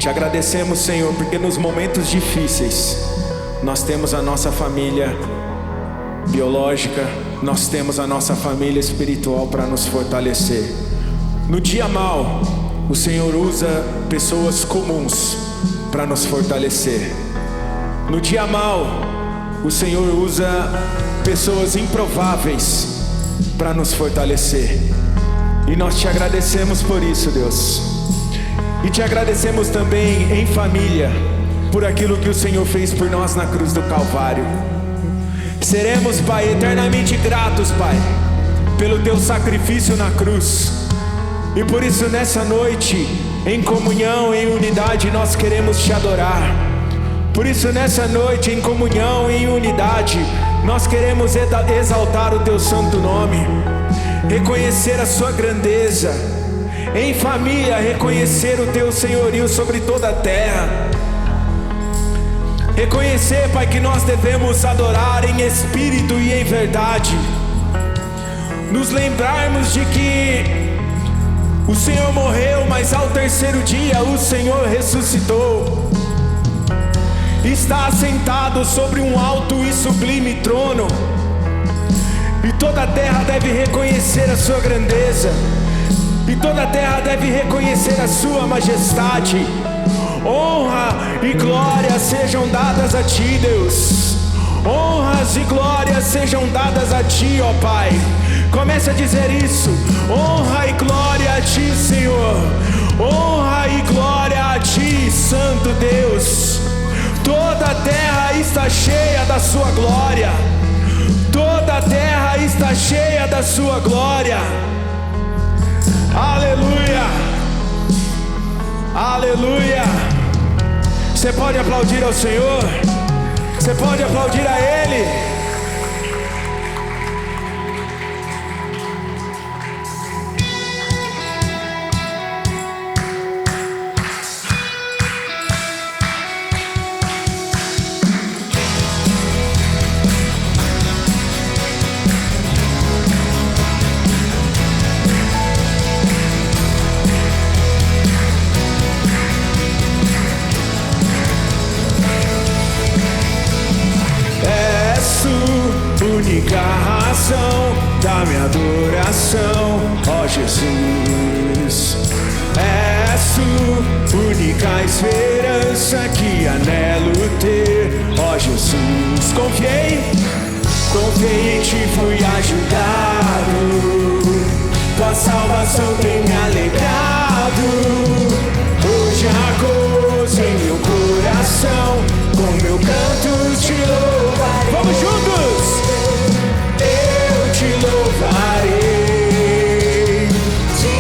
Te agradecemos, Senhor, porque nos momentos difíceis nós temos a nossa família biológica, nós temos a nossa família espiritual para nos fortalecer. No dia mau, o Senhor usa pessoas comuns para nos fortalecer. No dia mau, o Senhor usa pessoas improváveis para nos fortalecer. E nós te agradecemos por isso, Deus. E te agradecemos também em família por aquilo que o Senhor fez por nós na cruz do Calvário. Seremos, Pai, eternamente gratos, Pai, pelo teu sacrifício na cruz. E por isso nessa noite, em comunhão, em unidade, nós queremos te adorar. Por isso nessa noite, em comunhão, em unidade, nós queremos exaltar o teu santo nome, reconhecer a sua grandeza, em família reconhecer o teu senhorio sobre toda a terra. Reconhecer, Pai, que nós devemos adorar em espírito e em verdade. Nos lembrarmos de que o Senhor morreu, mas ao terceiro dia o Senhor ressuscitou. Está assentado sobre um alto e sublime trono. E toda a terra deve reconhecer a sua grandeza. E toda a terra deve reconhecer a sua majestade. Honra e glória sejam dadas a ti, Deus. Honras e glórias sejam dadas a ti, ó Pai. Comece a dizer isso. Honra e glória a ti, Senhor. Honra e glória a ti, Santo Deus. Toda a terra está cheia da sua glória. Toda a terra está cheia da sua glória. Aleluia. Aleluia. Você pode aplaudir ao Senhor? Você pode aplaudir a Ele? Única razão da minha adoração, ó Jesus. És tu, única esperança que anelo ter, ó Jesus. Confiei em ti, fui ajudado. Tua salvação tem me alegrado. Hoje há gozo em meu coração, com meu canto te louvarei. Vamos juntos! Te louvarei, te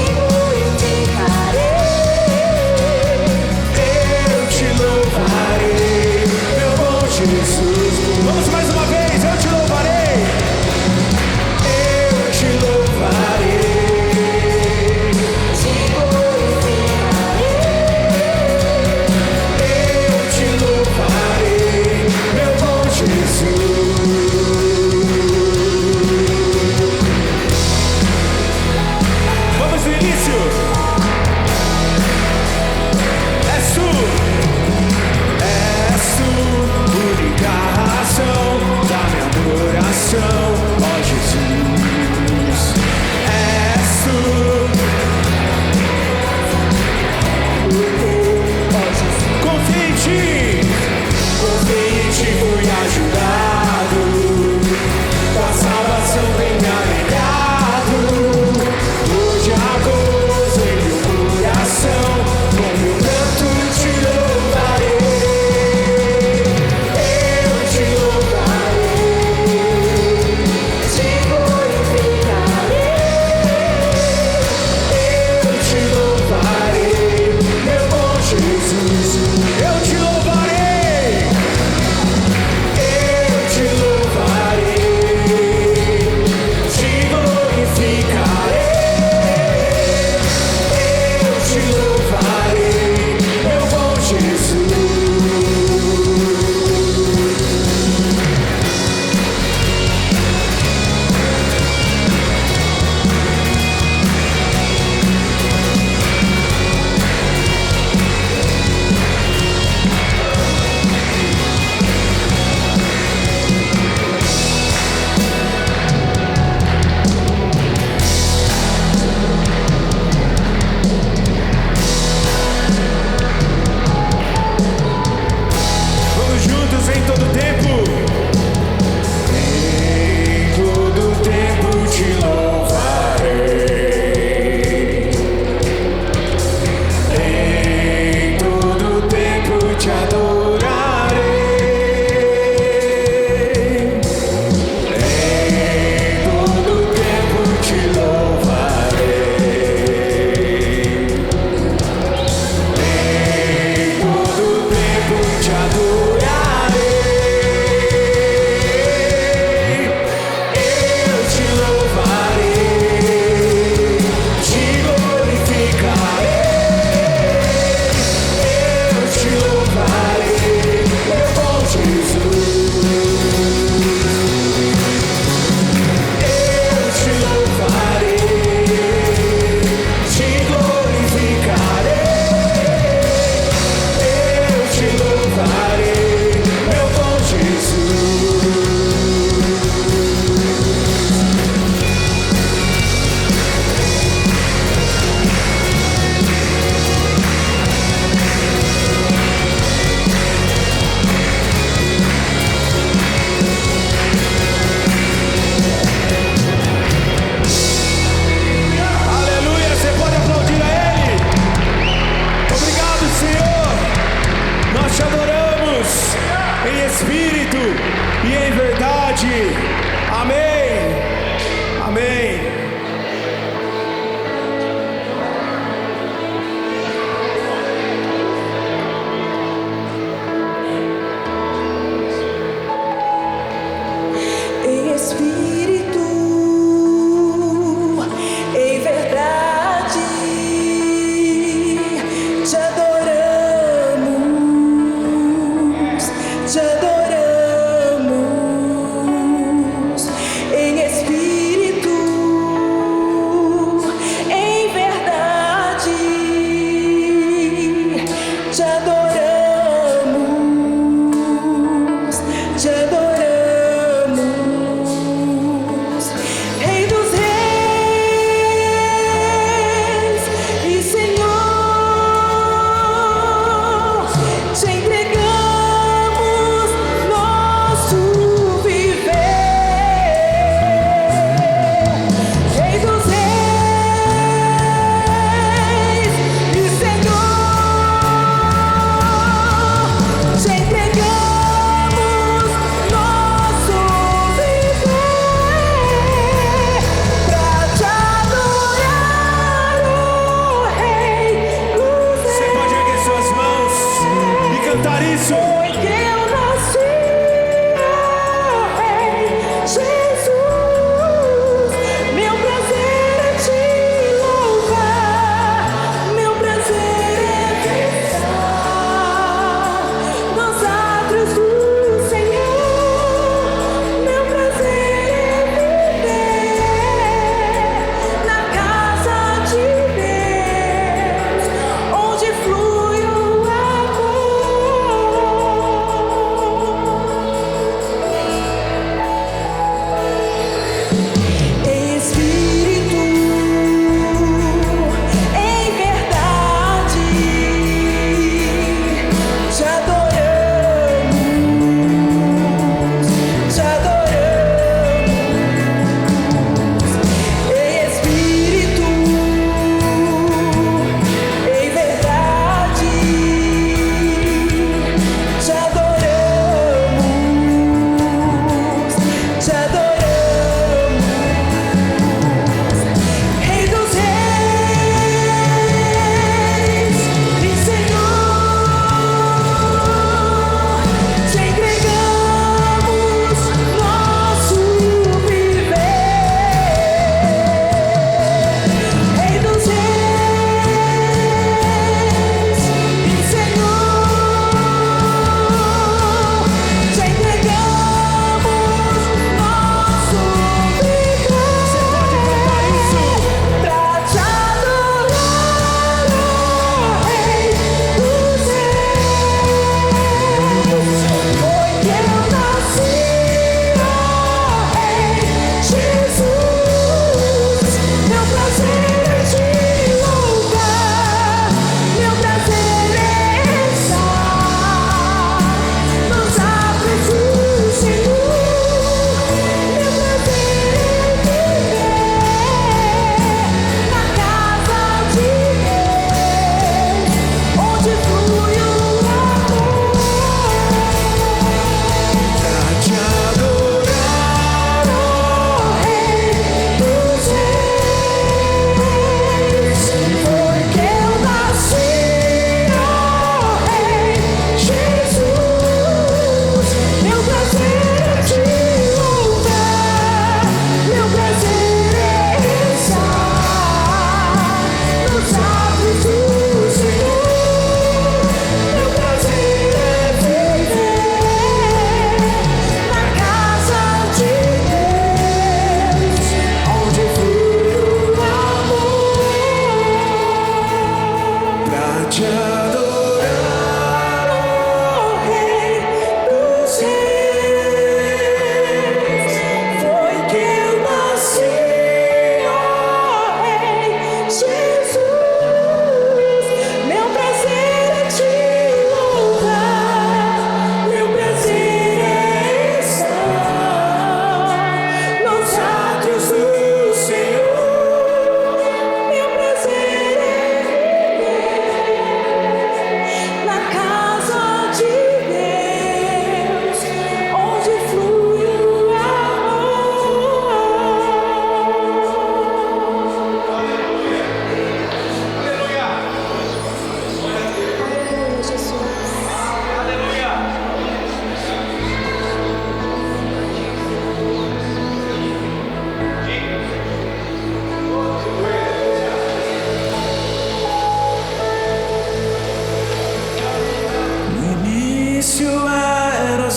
em espírito e em verdade. Amém. Amém.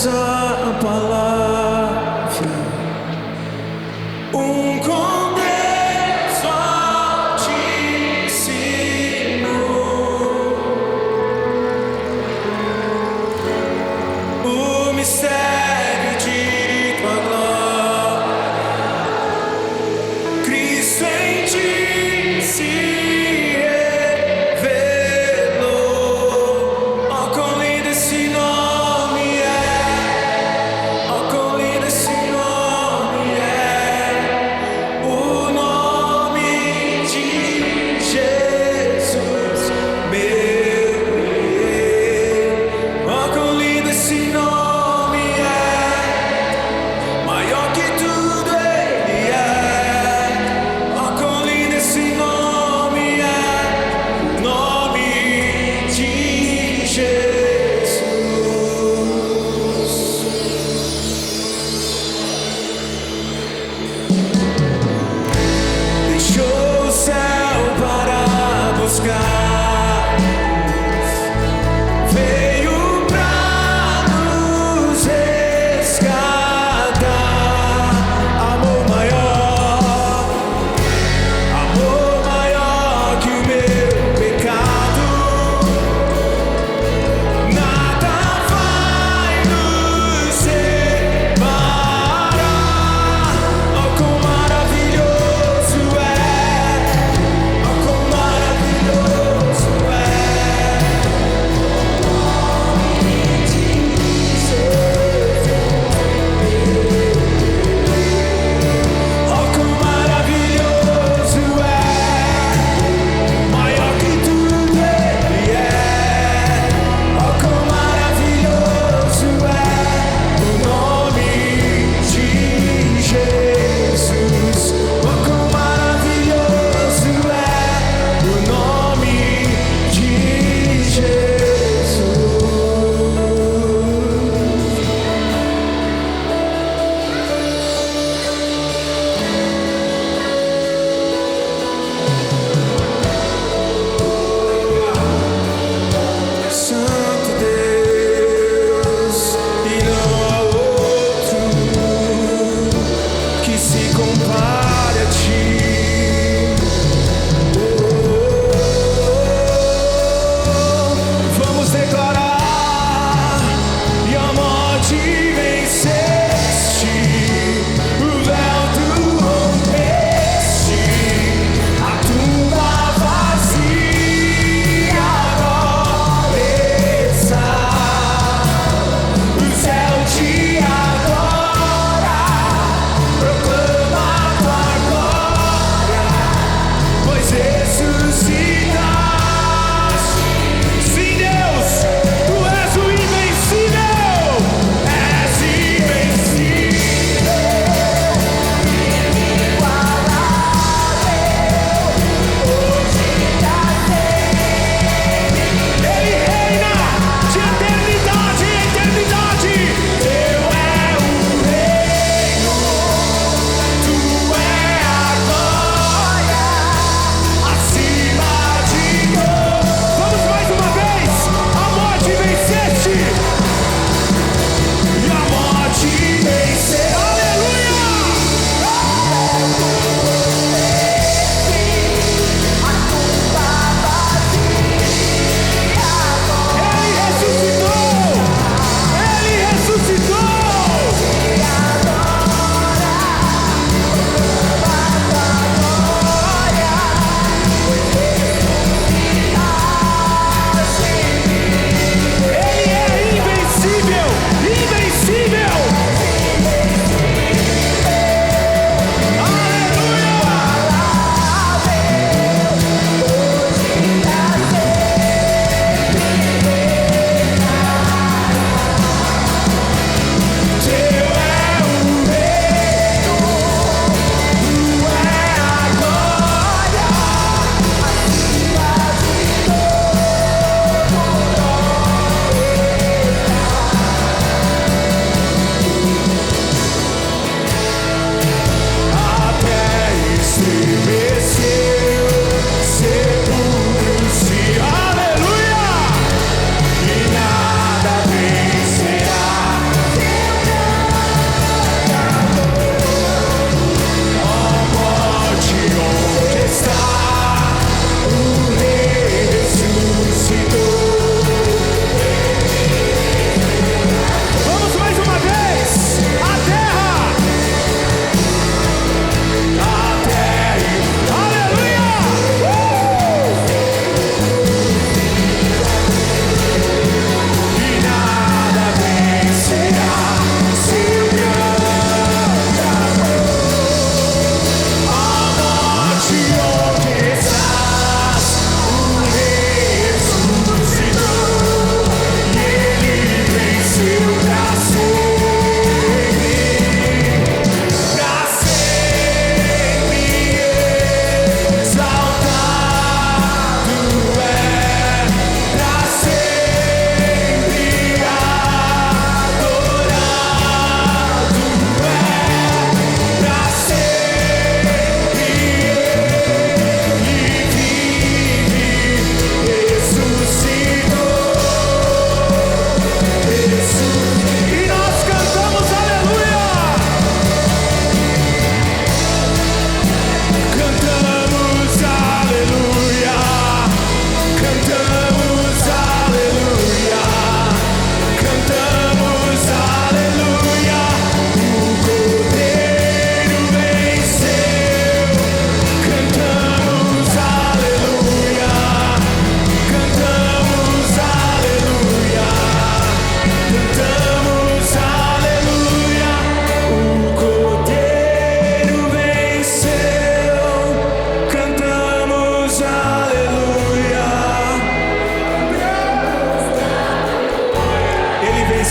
essa palavra, um com Deus Altíssimo, o mistério de tua glória, Cristo em ti se revelou. Oh, quão lindo esse nome é!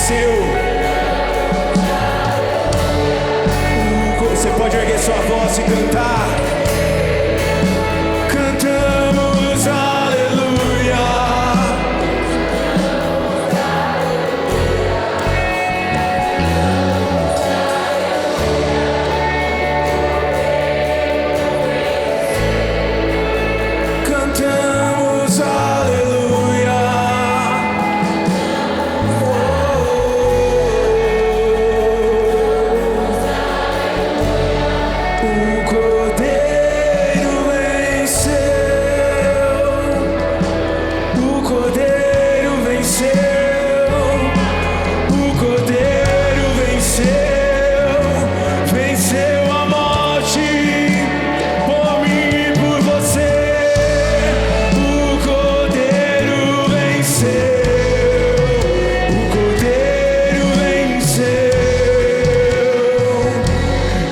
venceu. Você pode erguer sua voz e cantar. Cantamos aleluia. Cantamos aleluia. O Cordeiro venceu. O Cordeiro venceu. O Cordeiro venceu. Venceu a morte por mim e por você. O Cordeiro venceu. O Cordeiro venceu.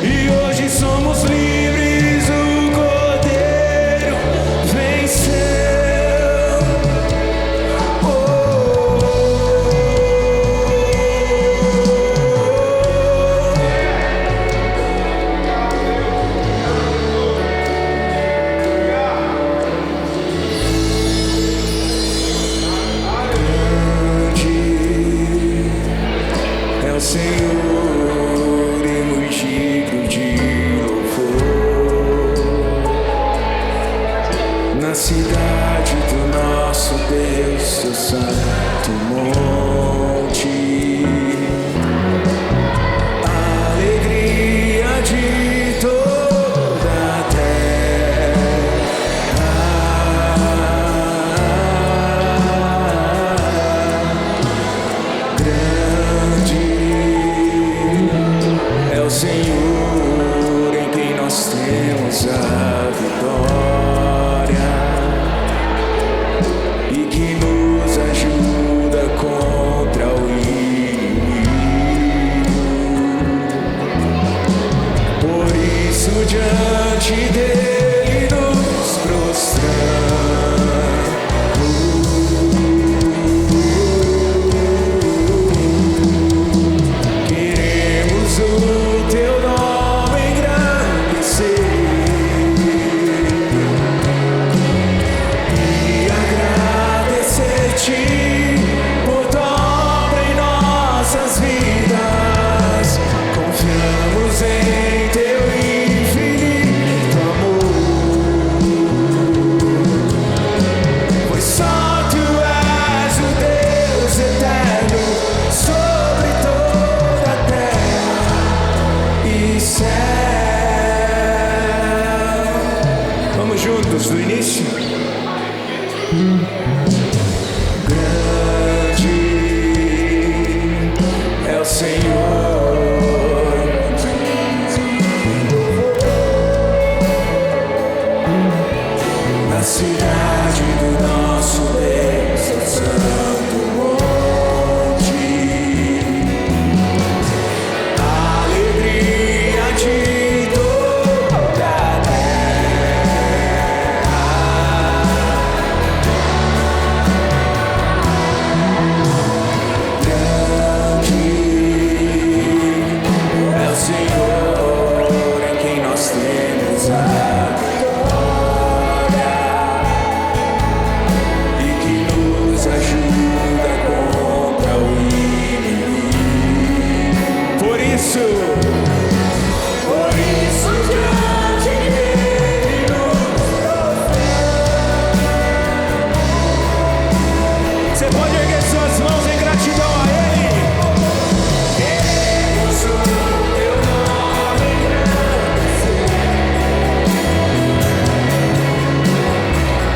E hoje somos livres. O Cordeiro venceu. Grande é o Senhor e muito digno de louvor. Na cidade do nosso Deus, seu santo monte, a alegria de toda a terra. Grande é o Senhor em quem nós temos a vitória e que nos ajuda contra o inimigo. Por isso diante dele nos prostramos. Queremos o teu nome engrandecer e agradecer-te por tua obra em nossas vidas. Confiamos em teu infinito amor, pois só tu és o Deus eterno sobre toda a terra e céu. Vamos juntos do início. Grande é o Senhor. Na cidade do nosso Deus, seu santo monte, a alegria de toda a terra. Grande é o Senhor em quem nós temos a vitória e que nos ajuda contra o inimigo. Por isso diante dele nos prostramos. Você pode erguer suas mãos em gratidão a Ele. Queremos o teu nome engrandecer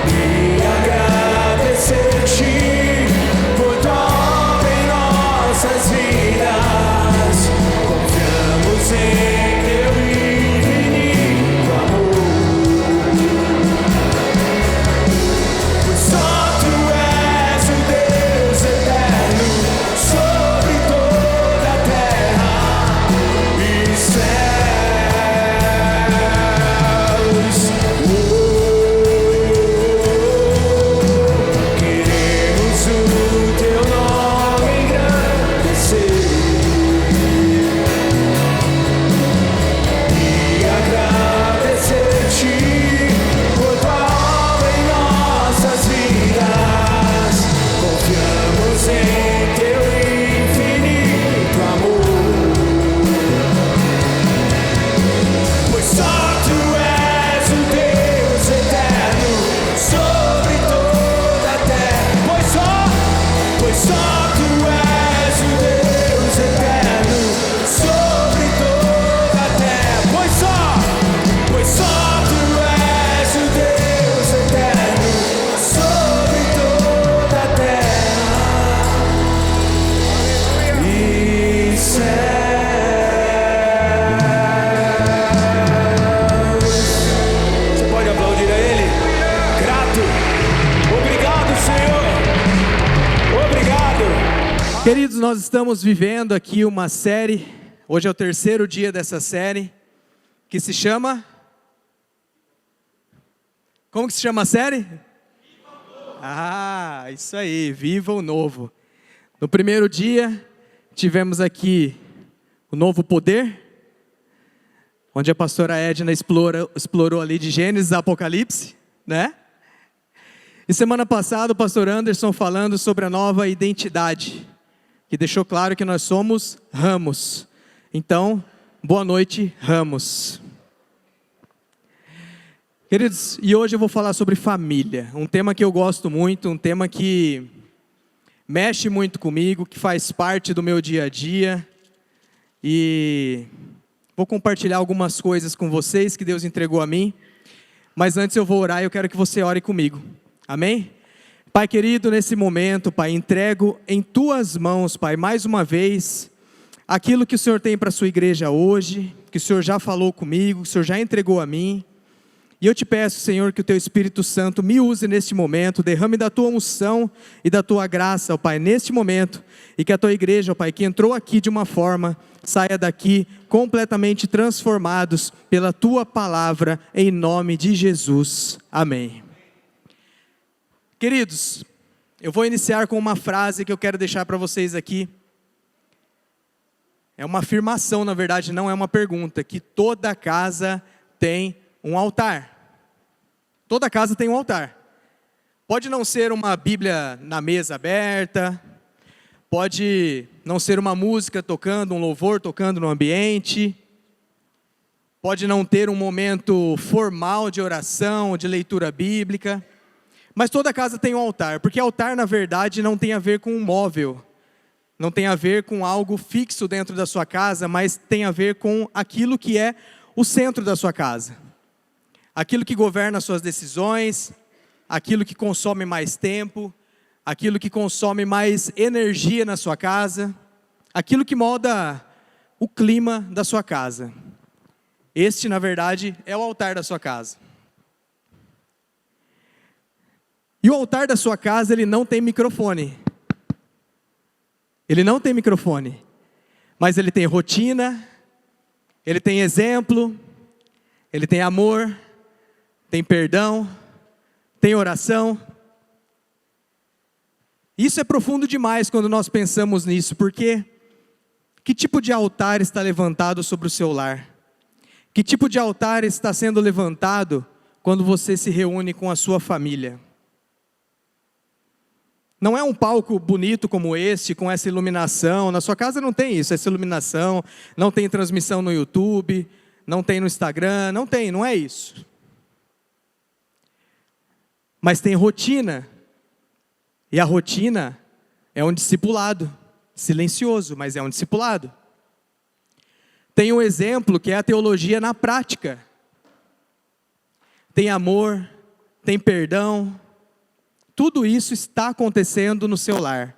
e agradecer-te por tua obra em nossas vidas. Confiamos em teu infinito amor, pois só tu és o Deus Queridos, nós estamos vivendo aqui uma série, hoje é o terceiro dia dessa série, que se chama... Como que se chama a série? Ah, isso aí, Viva o Novo. No primeiro dia, tivemos aqui o novo poder, onde a pastora Edna explorou ali de Gênesis a Apocalipse, né? E semana passada o pastor Anderson falando sobre a nova identidade, que deixou claro que nós somos ramos. Então, boa noite, ramos. Queridos, e hoje eu vou falar sobre família, um tema que eu gosto muito, um tema que mexe muito comigo, que faz parte do meu dia a dia, e vou compartilhar algumas coisas com vocês que Deus entregou a mim, mas antes eu vou orar e eu quero que você ore comigo. Amém? Pai querido, nesse momento, Pai, entrego em Tuas mãos, Pai, mais uma vez, aquilo que o Senhor tem para a Sua igreja hoje, que o Senhor já falou comigo, que o Senhor já entregou a mim. E eu te peço, Senhor, que o Teu Espírito Santo me use neste momento, derrame da Tua unção e da Tua graça, ó Pai, neste momento, e que a Tua igreja, ó Pai, que entrou aqui de uma forma, saia daqui completamente transformados pela Tua palavra, em nome de Jesus. Amém. Queridos, eu vou iniciar com uma frase que eu quero deixar para vocês aqui. É uma afirmação, na verdade, não é uma pergunta, que toda casa tem um altar. Toda casa tem um altar. Pode não ser uma Bíblia na mesa aberta, pode não ser uma música tocando, um louvor tocando no ambiente, pode não ter um momento formal de oração, de leitura bíblica, mas toda casa tem um altar, porque altar, na verdade, não tem a ver com um móvel, não tem a ver com algo fixo dentro da sua casa, mas tem a ver com aquilo que é o centro da sua casa. Aquilo que governa as suas decisões, aquilo que consome mais tempo, aquilo que consome mais energia na sua casa, aquilo que molda o clima da sua casa. Este, na verdade, é o altar da sua casa. E o altar da sua casa, ele não tem microfone. Ele não tem microfone, mas ele tem rotina, ele tem exemplo, ele tem amor, tem perdão, tem oração. Isso é profundo demais quando nós pensamos nisso, porque que tipo de altar está levantado sobre o seu lar? Que tipo de altar está sendo levantado quando você se reúne com a sua família? Não é um palco bonito como este, com essa iluminação. Na sua casa não tem isso, essa iluminação, não tem transmissão no YouTube, não tem no Instagram, não é isso. Mas tem rotina, e a rotina é um discipulado, silencioso, mas é um discipulado. Tem um exemplo que é a teologia na prática. Tem amor, tem perdão, tudo isso está acontecendo no seu lar.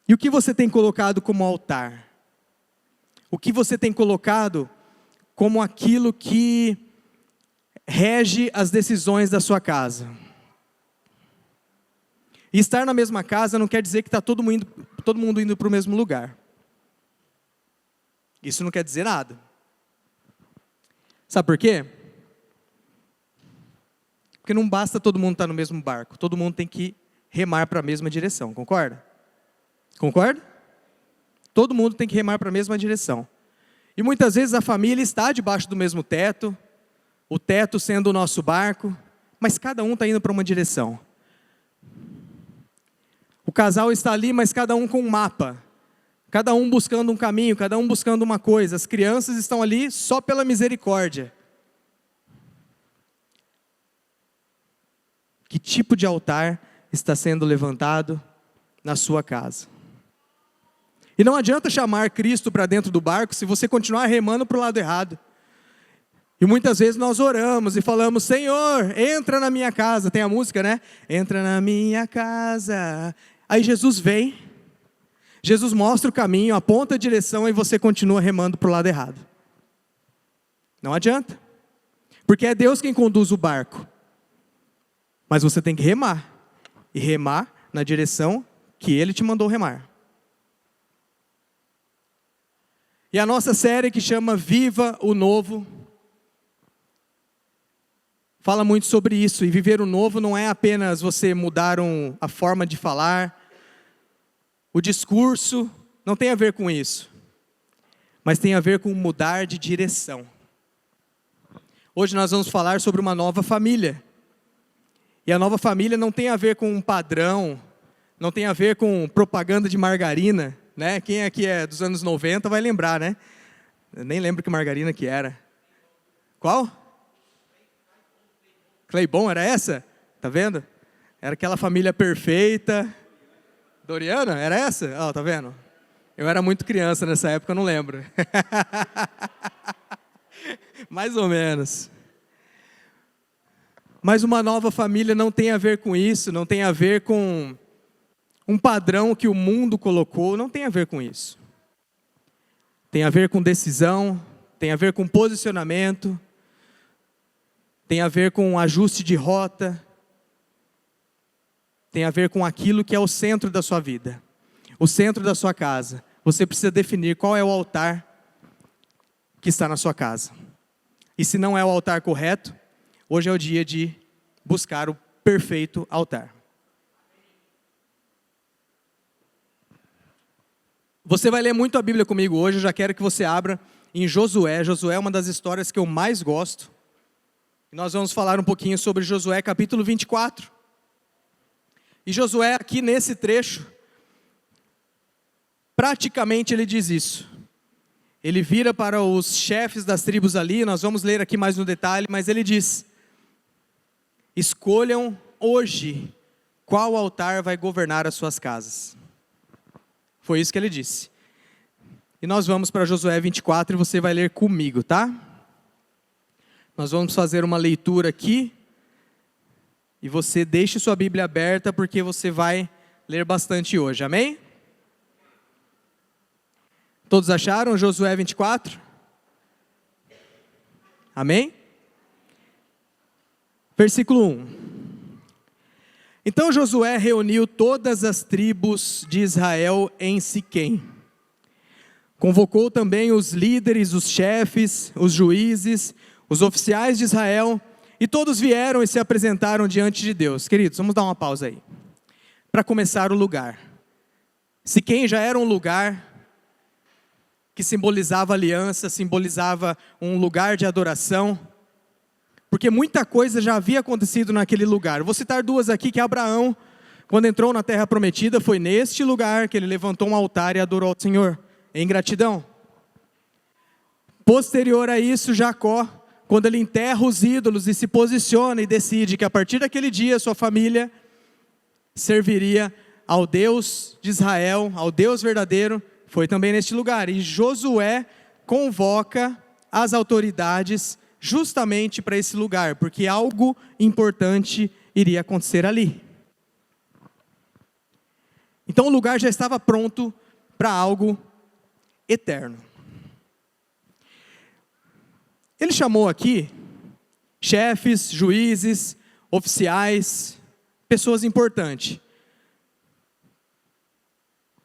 E o que você tem colocado como altar? O que você tem colocado como aquilo que rege as decisões da sua casa? E estar na mesma casa não quer dizer que está todo mundo indo para o mesmo lugar. Isso não quer dizer nada. Sabe por quê? Porque não basta todo mundo estar no mesmo barco. Todo mundo tem que remar para a mesma direção, concorda? Concorda? Todo mundo tem que remar para a mesma direção. E muitas vezes a família está debaixo do mesmo teto, o teto sendo o nosso barco, mas cada um está indo para uma direção. O casal está ali, mas cada um com um mapa. Cada um buscando um caminho, cada um buscando uma coisa. As crianças estão ali só pela misericórdia. Que tipo de altar está sendo levantado na sua casa? E não adianta chamar Cristo para dentro do barco se você continuar remando para o lado errado. E muitas vezes nós oramos e falamos: Senhor, entra na minha casa. Tem a música, né? Entra na minha casa. Aí Jesus vem, Jesus mostra o caminho, aponta a direção e você continua remando para o lado errado. Não adianta. Porque é Deus quem conduz o barco. Mas você tem que remar. E remar na direção que Ele te mandou remar. E a nossa série que chama Viva o Novo, fala muito sobre isso. E viver o novo não é apenas você mudar a forma de falar, o discurso, não tem a ver com isso. Mas tem a ver com mudar de direção. Hoje nós vamos falar sobre uma nova família. E a nova família não tem a ver com um padrão, não tem a ver com propaganda de margarina, né? Quem aqui é dos anos 90 vai lembrar, né? Eu nem lembro que margarina que era. Qual? Claybon, era essa? Tá vendo? Era aquela família perfeita. Doriana, era essa? Ó, tá vendo? Eu era muito criança nessa época, eu não lembro. Mais ou menos. Mas uma nova família não tem a ver com isso, não tem a ver com um padrão que o mundo colocou, não tem a ver com isso. Tem a ver com decisão, tem a ver com posicionamento, tem a ver com ajuste de rota, tem a ver com aquilo que é o centro da sua vida, o centro da sua casa. Você precisa definir qual é o altar que está na sua casa. E se não é o altar correto, hoje é o dia de buscar o perfeito altar. Você vai ler muito a Bíblia comigo hoje, eu já quero que você abra em Josué. Josué é uma das histórias que eu mais gosto. Nós vamos falar um pouquinho sobre Josué capítulo 24. E Josué aqui nesse trecho, praticamente ele diz isso. Ele vira para os chefes das tribos ali, nós vamos ler aqui mais no detalhe, mas ele diz: escolham hoje qual altar vai governar as suas casas. Foi isso que ele disse. E nós vamos para Josué 24 e você vai ler comigo, tá? Nós vamos fazer uma leitura aqui. E você deixe sua Bíblia aberta porque você vai ler bastante hoje, amém? Todos acharam Josué 24? Amém? Versículo 1. Então Josué reuniu todas as tribos de Israel em Siquém. Convocou também os líderes, os chefes, os juízes, os oficiais de Israel, e todos vieram e se apresentaram diante de Deus. Queridos, vamos dar uma pausa aí. Para começar o lugar. Siquém já era um lugar que simbolizava aliança, simbolizava um lugar de adoração, porque muita coisa já havia acontecido naquele lugar. Vou citar duas aqui, que Abraão, quando entrou na terra prometida, foi neste lugar que ele levantou um altar e adorou ao Senhor, em gratidão. Posterior a isso, Jacó, quando ele enterra os ídolos e se posiciona e decide que a partir daquele dia sua família serviria ao Deus de Israel, ao Deus verdadeiro, foi também neste lugar. E Josué convoca as autoridades justamente para esse lugar, porque algo importante iria acontecer ali. Então o lugar já estava pronto para algo eterno. Ele chamou aqui chefes, juízes, oficiais, pessoas importantes.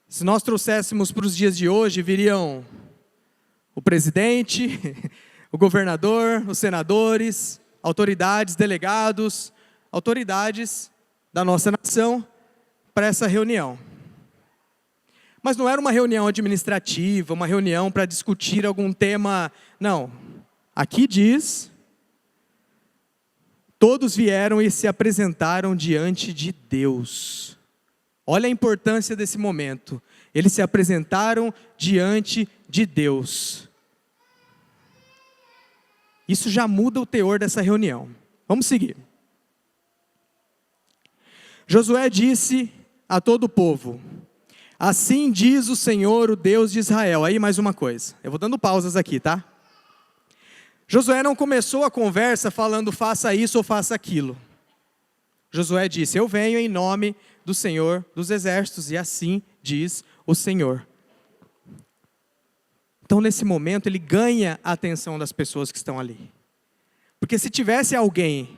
Se nós trouxéssemos para os dias de hoje, viriam o presidente, o governador, os senadores, autoridades, delegados, autoridades da nossa nação para essa reunião. Mas não era uma reunião administrativa, uma reunião para discutir algum tema, não. Aqui diz, todos vieram e se apresentaram diante de Deus. Olha a importância desse momento. Eles se apresentaram diante de Deus. Isso já muda o teor dessa reunião. Vamos seguir. Josué disse a todo o povo: assim diz o Senhor, o Deus de Israel. Aí mais uma coisa. Eu vou dando pausas aqui, tá? Josué não começou a conversa falando faça isso ou faça aquilo. Josué disse: eu venho em nome do Senhor dos exércitos, e assim diz o Senhor. Então nesse momento ele ganha a atenção das pessoas que estão ali. Porque se tivesse alguém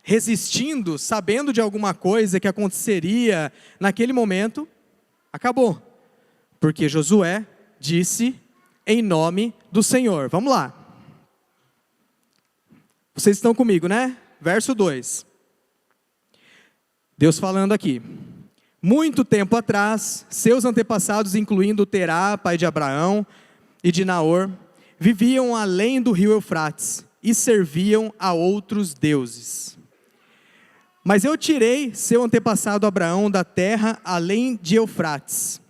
resistindo, sabendo de alguma coisa que aconteceria naquele momento, Acabou. Porque Josué disse em nome do Senhor. Vamos lá. Vocês estão comigo, né? Verso 2. Deus falando aqui. Muito tempo atrás, seus antepassados, incluindo Terá, pai de Abraão e de Naor, viviam além do rio Eufrates e serviam a outros deuses. Mas eu tirei seu antepassado Abraão da terra além de Eufrates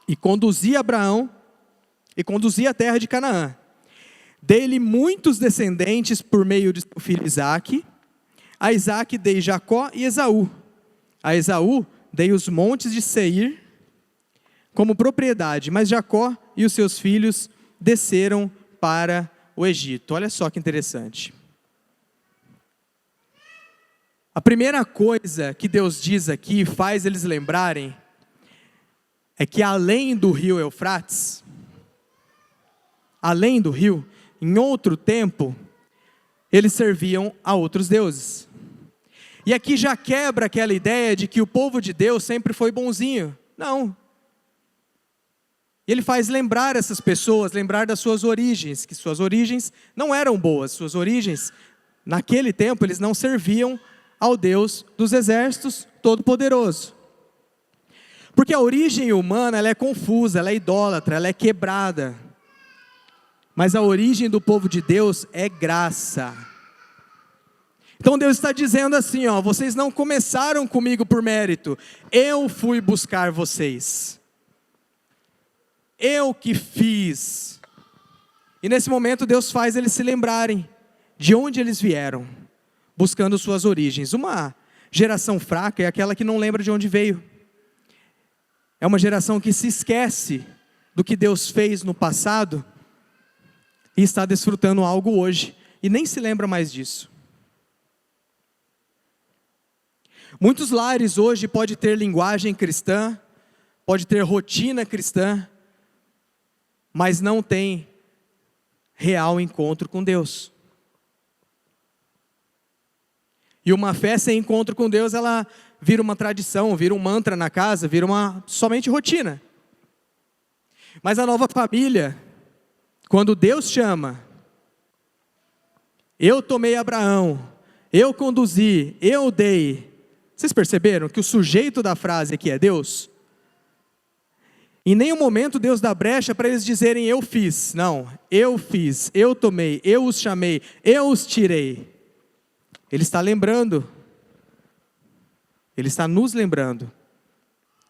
e conduzi Abraão e conduzi a terra de Canaã. Dei-lhe muitos descendentes por meio de seu filho Isaque. A Isaque dei Jacó e Esaú. A Esaú dei os montes de Seir como propriedade, mas Jacó e os seus filhos desceram para o Egito. Olha só que interessante. A primeira coisa que Deus diz aqui, faz eles lembrarem, é que além do rio Eufrates, além do rio, em outro tempo, eles serviam a outros deuses. E aqui já quebra aquela ideia de que o povo de Deus sempre foi bonzinho. Não. Ele faz lembrar essas pessoas, lembrar das suas origens, que suas origens não eram boas. Suas origens, naquele tempo, eles não serviam ao Deus dos exércitos Todo-Poderoso. Porque a origem humana, ela é confusa, ela é idólatra, ela é quebrada. Mas a origem do povo de Deus é graça. Então Deus está dizendo assim, ó, vocês não começaram comigo por mérito, eu fui buscar vocês. Eu que fiz. E nesse momento Deus faz eles se lembrarem de onde eles vieram, buscando suas origens. Uma geração fraca é aquela que não lembra de onde veio. É uma geração que se esquece do que Deus fez no passado e está desfrutando algo hoje e nem se lembra mais disso. Muitos lares hoje podem ter linguagem cristã, pode ter rotina cristã, mas não tem real encontro com Deus. E uma fé sem encontro com Deus, ela vira uma tradição, vira um mantra na casa, vira uma somente rotina. Mas a nova família, quando Deus chama, eu tomei Abraão, eu conduzi, eu dei. Vocês perceberam que o sujeito da frase aqui é Deus? Em nenhum momento Deus dá brecha para eles dizerem eu fiz. Não, eu fiz, eu tomei, eu os chamei, eu os tirei. Ele está lembrando, Ele está nos lembrando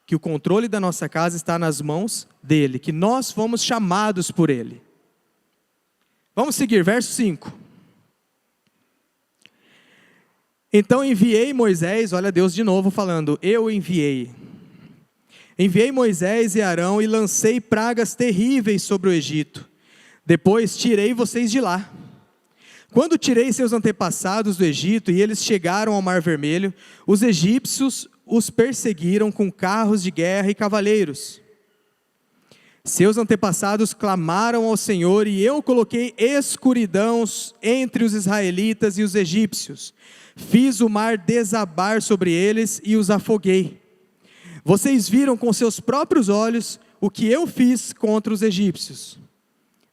que o controle da nossa casa está nas mãos dEle, que nós fomos chamados por Ele. Vamos seguir, verso 5. Então enviei Moisés, olha Deus de novo falando, eu enviei. Enviei Moisés e Arão e lancei pragas terríveis sobre o Egito. Depois tirei vocês de lá. Quando tirei seus antepassados do Egito e eles chegaram ao Mar Vermelho, os egípcios os perseguiram com carros de guerra e cavaleiros. Seus antepassados clamaram ao Senhor e eu coloquei escuridão entre os israelitas e os egípcios. Fiz o mar desabar sobre eles e os afoguei. Vocês viram com seus próprios olhos o que eu fiz contra os egípcios.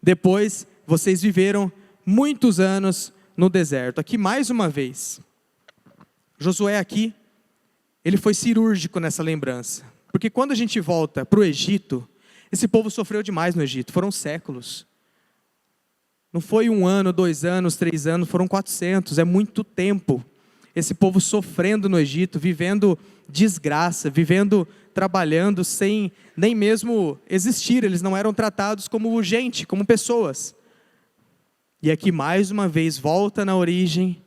Depois, vocês viveram muitos anos no deserto. Aqui mais uma vez, Josué aqui, ele foi cirúrgico nessa lembrança. Porque quando a gente volta para o Egito, esse povo sofreu demais no Egito, foram séculos. Não foi 1 ano, 2 anos, 3 anos, foram 400, é muito tempo. Esse povo sofrendo no Egito, vivendo desgraça, vivendo, trabalhando sem nem mesmo existir. Eles não eram tratados como gente, como pessoas. E aqui mais uma vez volta na origem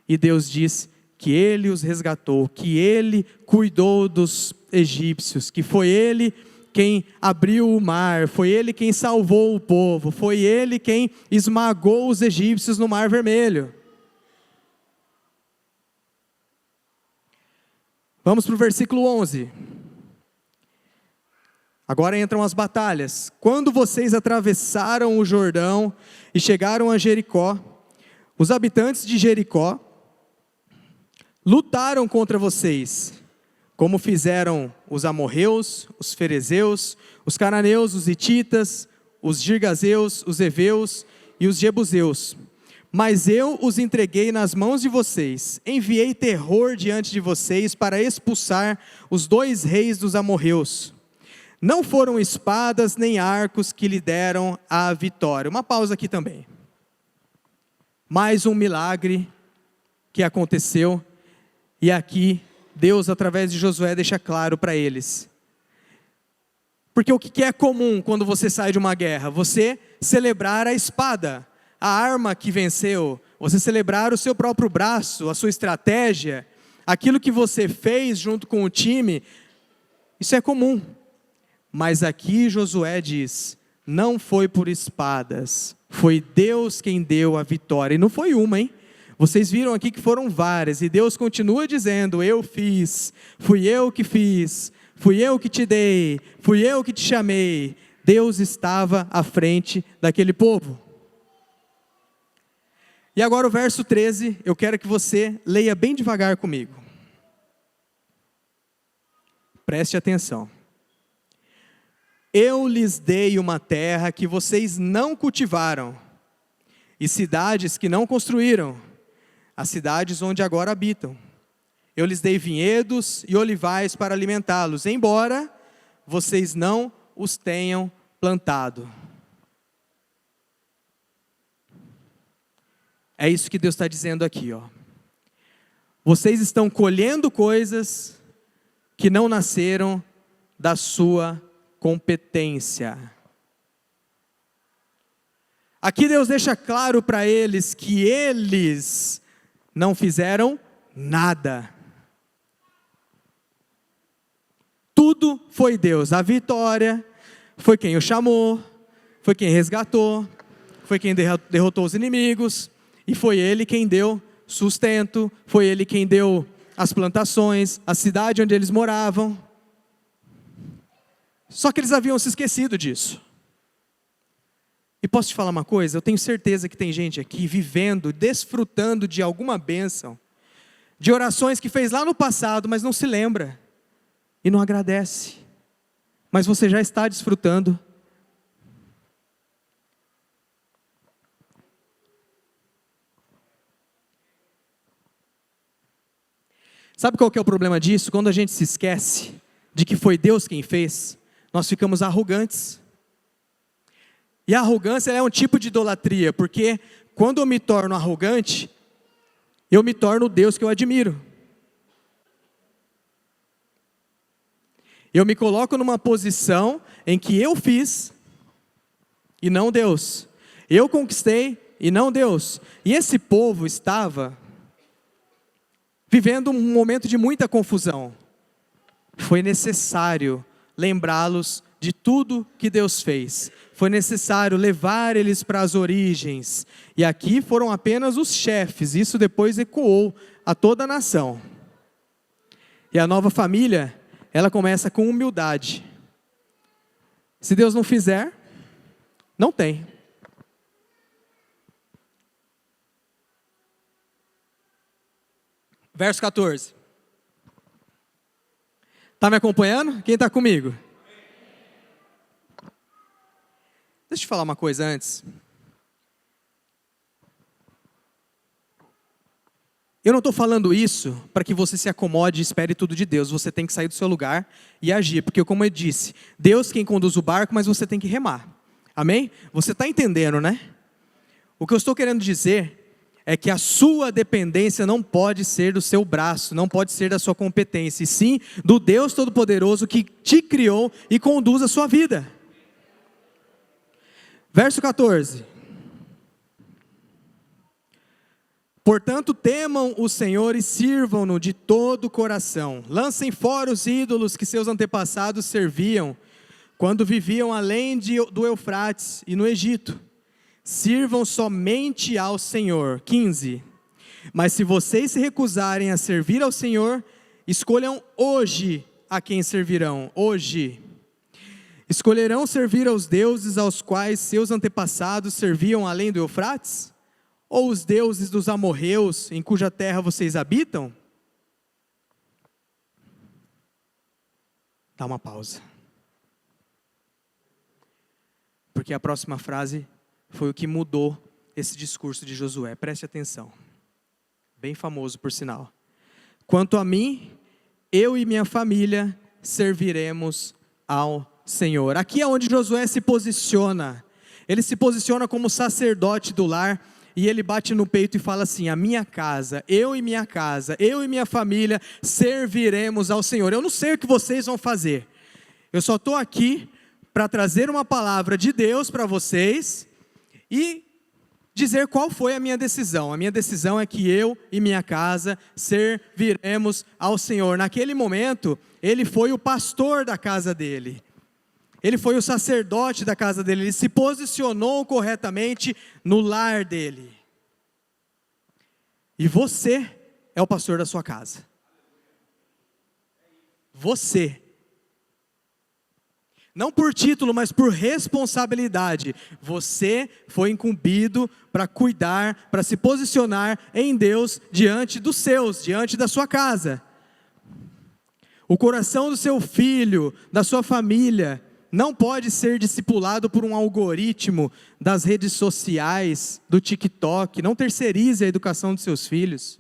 e Deus diz que Ele os resgatou, que Ele cuidou dos egípcios, que foi Ele quem abriu o mar, foi Ele quem salvou o povo, foi Ele quem esmagou os egípcios no Mar Vermelho. Vamos para o versículo 11. Agora entram as batalhas. Quando vocês atravessaram o Jordão e chegaram a Jericó, os habitantes de Jericó lutaram contra vocês. como fizeram os amorreus, os ferezeus, os cananeus, os hititas, os girgazeus, os heveus e os jebuseus. Mas eu os entreguei nas mãos de vocês, enviei terror diante de vocês para expulsar os 2 reis dos amorreus. Não foram espadas nem arcos que lhe deram a vitória. Uma pausa aqui também. Mais um milagre que aconteceu, e aqui Deus, através de Josué, deixa claro para eles. Porque o que é comum quando você sai de uma guerra? Você celebrar a espada, a arma que venceu, você celebrar o seu próprio braço, a sua estratégia, aquilo que você fez junto com o time, isso é comum. Mas aqui Josué diz, não foi por espadas, foi Deus quem deu a vitória, e não foi uma, hein? Vocês viram aqui que foram várias, e Deus continua dizendo, eu fiz, fui eu que fiz, fui eu que te dei, fui eu que te chamei. Deus estava à frente daquele povo. E agora o verso 13, eu quero que você leia bem devagar comigo. Preste atenção. Eu lhes dei uma terra que vocês não cultivaram, e cidades que não construíram, as cidades onde agora habitam. Eu lhes dei vinhedos e olivais para alimentá-los, embora vocês não os tenham plantado. É isso que Deus está dizendo aqui, ó. Vocês estão colhendo coisas que não nasceram da sua competência. Aqui Deus deixa claro para eles que eles não fizeram nada. Tudo foi Deus. A vitória foi quem o chamou, foi quem resgatou, foi quem derrotou os inimigos, e foi Ele quem deu sustento, foi Ele quem deu as plantações, a cidade onde eles moravam. Só que eles haviam se esquecido disso. E posso te falar uma coisa? Eu tenho certeza que tem gente aqui vivendo, desfrutando de alguma bênção, de orações que fez lá no passado, mas não se lembra, e não agradece. Mas você já está desfrutando. Sabe qual que é o problema disso? Quando a gente se esquece de que foi Deus quem fez, nós ficamos arrogantes. E a arrogância é um tipo de idolatria, porque quando eu me torno arrogante, eu me torno o Deus que eu admiro. Eu me coloco numa posição em que eu fiz e não Deus. Eu conquistei e não Deus. E esse povo estava vivendo um momento de muita confusão. Foi necessário lembrá-los de tudo que Deus fez. Foi necessário levar eles para as origens. E aqui foram apenas os chefes. Isso depois ecoou a toda a nação. E a nova família, ela começa com humildade. Se Deus não fizer, não tem. Verso 14. Está me acompanhando? Quem está comigo? Deixa eu te falar uma coisa antes. Eu não estou falando isso para que você se acomode e espere tudo de Deus. Você tem que sair do seu lugar e agir. Porque como eu disse, Deus quem conduz o barco, mas você tem que remar. Amém? Você está entendendo, né? O que eu estou querendo dizer é que a sua dependência não pode ser do seu braço, não pode ser da sua competência, e sim do Deus Todo-Poderoso que te criou e conduz a sua vida. Verso 14. Portanto, temam o Senhor e sirvam-no de todo o coração. Lancem fora os ídolos que seus antepassados serviam, quando viviam além do Eufrates e no Egito. Sirvam somente ao Senhor. 15. Mas se vocês se recusarem a servir ao Senhor, escolham hoje a quem servirão. Hoje. Escolherão servir aos deuses aos quais seus antepassados serviam além do Eufrates? Ou os deuses dos amorreus, em cuja terra vocês habitam? dá uma pausa. Porque a próxima frase foi o que mudou esse discurso de Josué. Preste atenção. Bem famoso, por sinal. Quanto a mim, eu e minha família serviremos ao Senhor. Aqui é onde Josué se posiciona. Ele se posiciona como sacerdote do lar e ele bate no peito e fala assim: a minha casa, eu e minha família serviremos ao Senhor. Eu não sei o que vocês vão fazer. Eu só estou aqui para trazer uma palavra de Deus para vocês e dizer qual foi a minha decisão. A minha decisão é que eu e minha casa serviremos ao Senhor. Naquele momento, ele foi o pastor da casa dele. Ele foi o sacerdote da casa dele. Ele se posicionou corretamente no lar dele. E você é o pastor da sua casa. Você. Não por título, mas por responsabilidade. Você foi incumbido para cuidar, para se posicionar em Deus diante dos seus, diante da sua casa. O coração do seu filho, da sua família, não pode ser discipulado por um algoritmo das redes sociais, do TikTok. Não terceirize a educação dos seus filhos,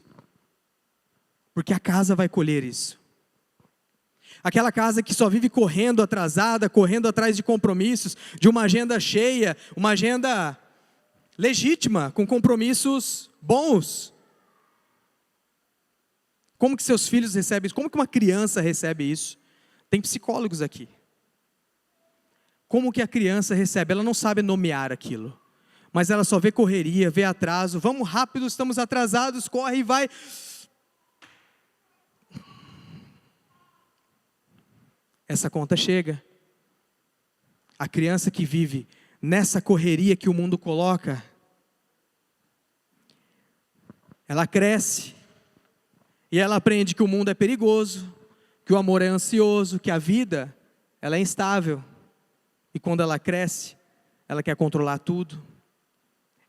porque a casa vai colher isso. Aquela casa que só vive correndo atrasada, correndo atrás de compromissos, de uma agenda cheia, uma agenda legítima, com compromissos bons. Como que seus filhos recebem isso? Como que uma criança recebe isso? Tem psicólogos aqui. Como que a criança recebe? Ela não sabe nomear aquilo, mas ela só vê correria, vê atraso. Vamos rápido, estamos atrasados, corre e vai. Essa conta chega. A criança que vive nessa correria que o mundo coloca, ela cresce e ela aprende que o mundo é perigoso, que o amor é ansioso, que a vida ela é instável. E quando ela cresce, ela quer controlar tudo.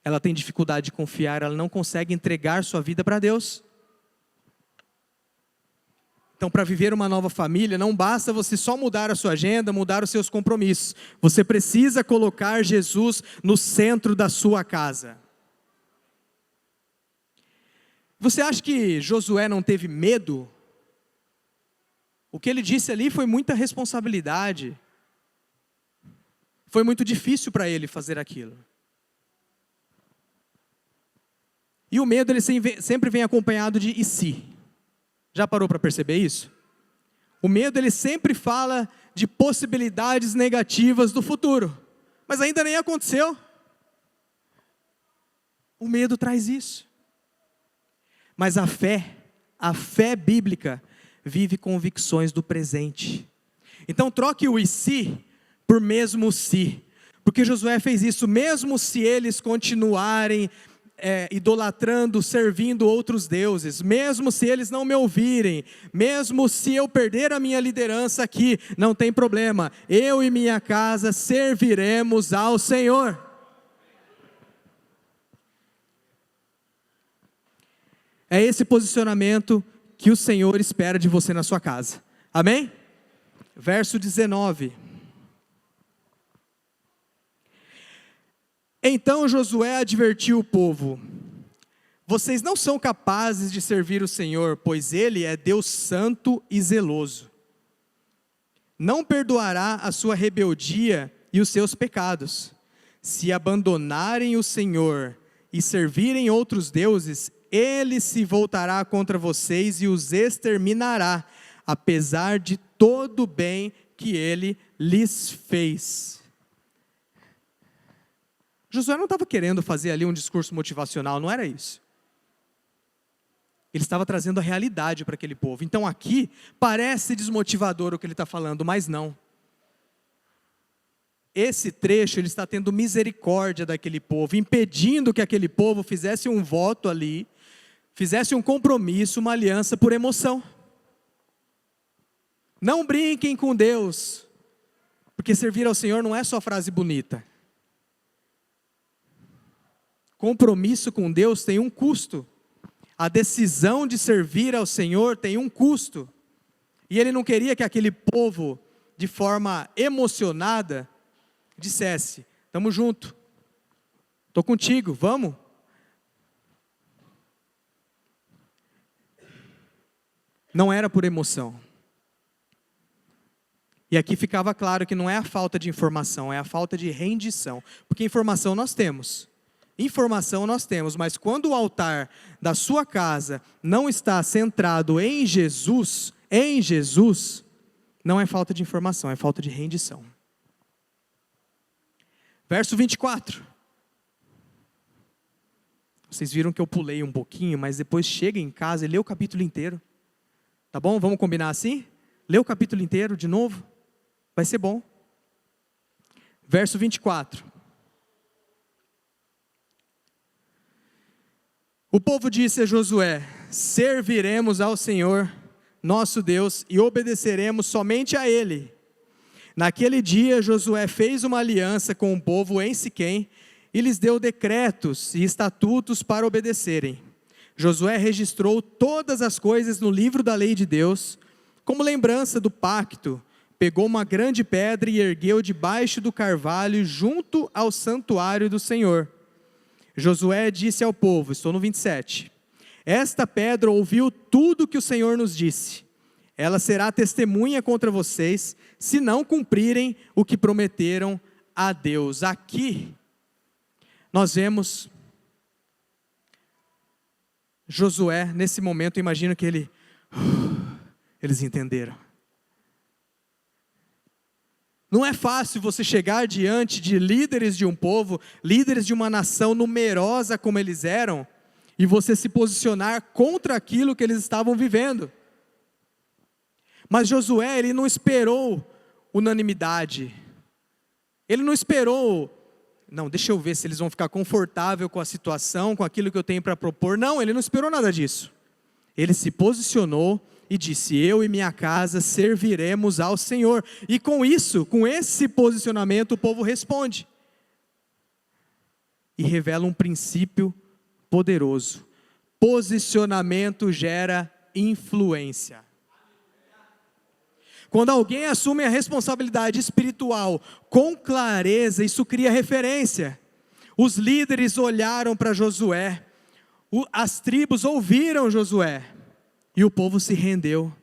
Ela tem dificuldade de confiar, ela não consegue entregar sua vida para Deus. Então, para viver uma nova família, não basta você só mudar a sua agenda, mudar os seus compromissos. Você precisa colocar Jesus no centro da sua casa. Você acha que Josué não teve medo? O que ele disse ali foi muita responsabilidade. Foi muito difícil para ele fazer aquilo. E o medo ele sempre vem acompanhado de e se? Já parou para perceber isso? O medo ele sempre fala de possibilidades negativas do futuro, mas ainda nem aconteceu. O medo traz isso. Mas a fé bíblica vive convicções do presente. Então troque o e se por mesmo se, porque Josué fez isso. Mesmo se eles continuarem idolatrando, servindo outros deuses, mesmo se eles não me ouvirem, mesmo se eu perder a minha liderança aqui, não tem problema, eu e minha casa serviremos ao Senhor. É esse posicionamento que o Senhor espera de você na sua casa, amém? Verso 19. Então Josué advertiu o povo: vocês não são capazes de servir o Senhor, pois Ele é Deus santo e zeloso. Não perdoará a sua rebeldia e os seus pecados. Se abandonarem o Senhor e servirem outros deuses, Ele se voltará contra vocês e os exterminará, apesar de todo o bem que Ele lhes fez. Josué não estava querendo fazer ali um discurso motivacional, não era isso. Ele estava trazendo a realidade para aquele povo. Então aqui, parece desmotivador o que ele está falando, mas não. Esse trecho, ele está tendo misericórdia daquele povo, impedindo que aquele povo fizesse um voto ali, fizesse um compromisso, uma aliança por emoção. Não brinquem com Deus, porque servir ao Senhor não é só frase bonita. Compromisso com Deus tem um custo. A decisão de servir ao Senhor tem um custo. E ele não queria que aquele povo de forma emocionada, dissesse: estamos junto, estou contigo, vamos. Não era por emoção. E aqui ficava claro que não é a falta de informação, é a falta de rendição. Porque informação nós temos. Informação nós temos, mas quando o altar da sua casa não está centrado em Jesus, não é falta de informação, é falta de rendição. Verso 24. Vocês viram que eu pulei um pouquinho, mas depois chega em casa e lê o capítulo inteiro. Tá bom? Vamos combinar assim? Lê o capítulo inteiro de novo. Vai ser bom. Verso 24. O povo disse a Josué: serviremos ao Senhor, nosso Deus, e obedeceremos somente a Ele. Naquele dia, Josué fez uma aliança com o povo em Siquém, e lhes deu decretos e estatutos para obedecerem. Josué registrou todas as coisas no livro da lei de Deus, como lembrança do pacto. Pegou uma grande pedra e ergueu debaixo do carvalho, junto ao santuário do Senhor. Josué disse ao povo, estou no 27, esta pedra ouviu tudo que o Senhor nos disse. Ela será testemunha contra vocês, se não cumprirem o que prometeram a Deus. Aqui, nós vemos Josué, nesse momento, imagino que eles entenderam. Não é fácil você chegar diante de líderes de um povo, líderes de uma nação numerosa como eles eram, e você se posicionar contra aquilo que eles estavam vivendo. Mas Josué, ele não esperou unanimidade. Ele não esperou, não, deixa eu ver se eles vão ficar confortáveis com a situação, com aquilo que eu tenho para propor. Não, ele não esperou nada disso. Ele se posicionou e disse: eu e minha casa serviremos ao Senhor. E com isso, com esse posicionamento, o povo responde. E revela um princípio poderoso. Posicionamento gera influência. Quando alguém assume a responsabilidade espiritual com clareza, isso cria referência. Os líderes olharam para Josué, as tribos ouviram Josué, e o povo se rendeu,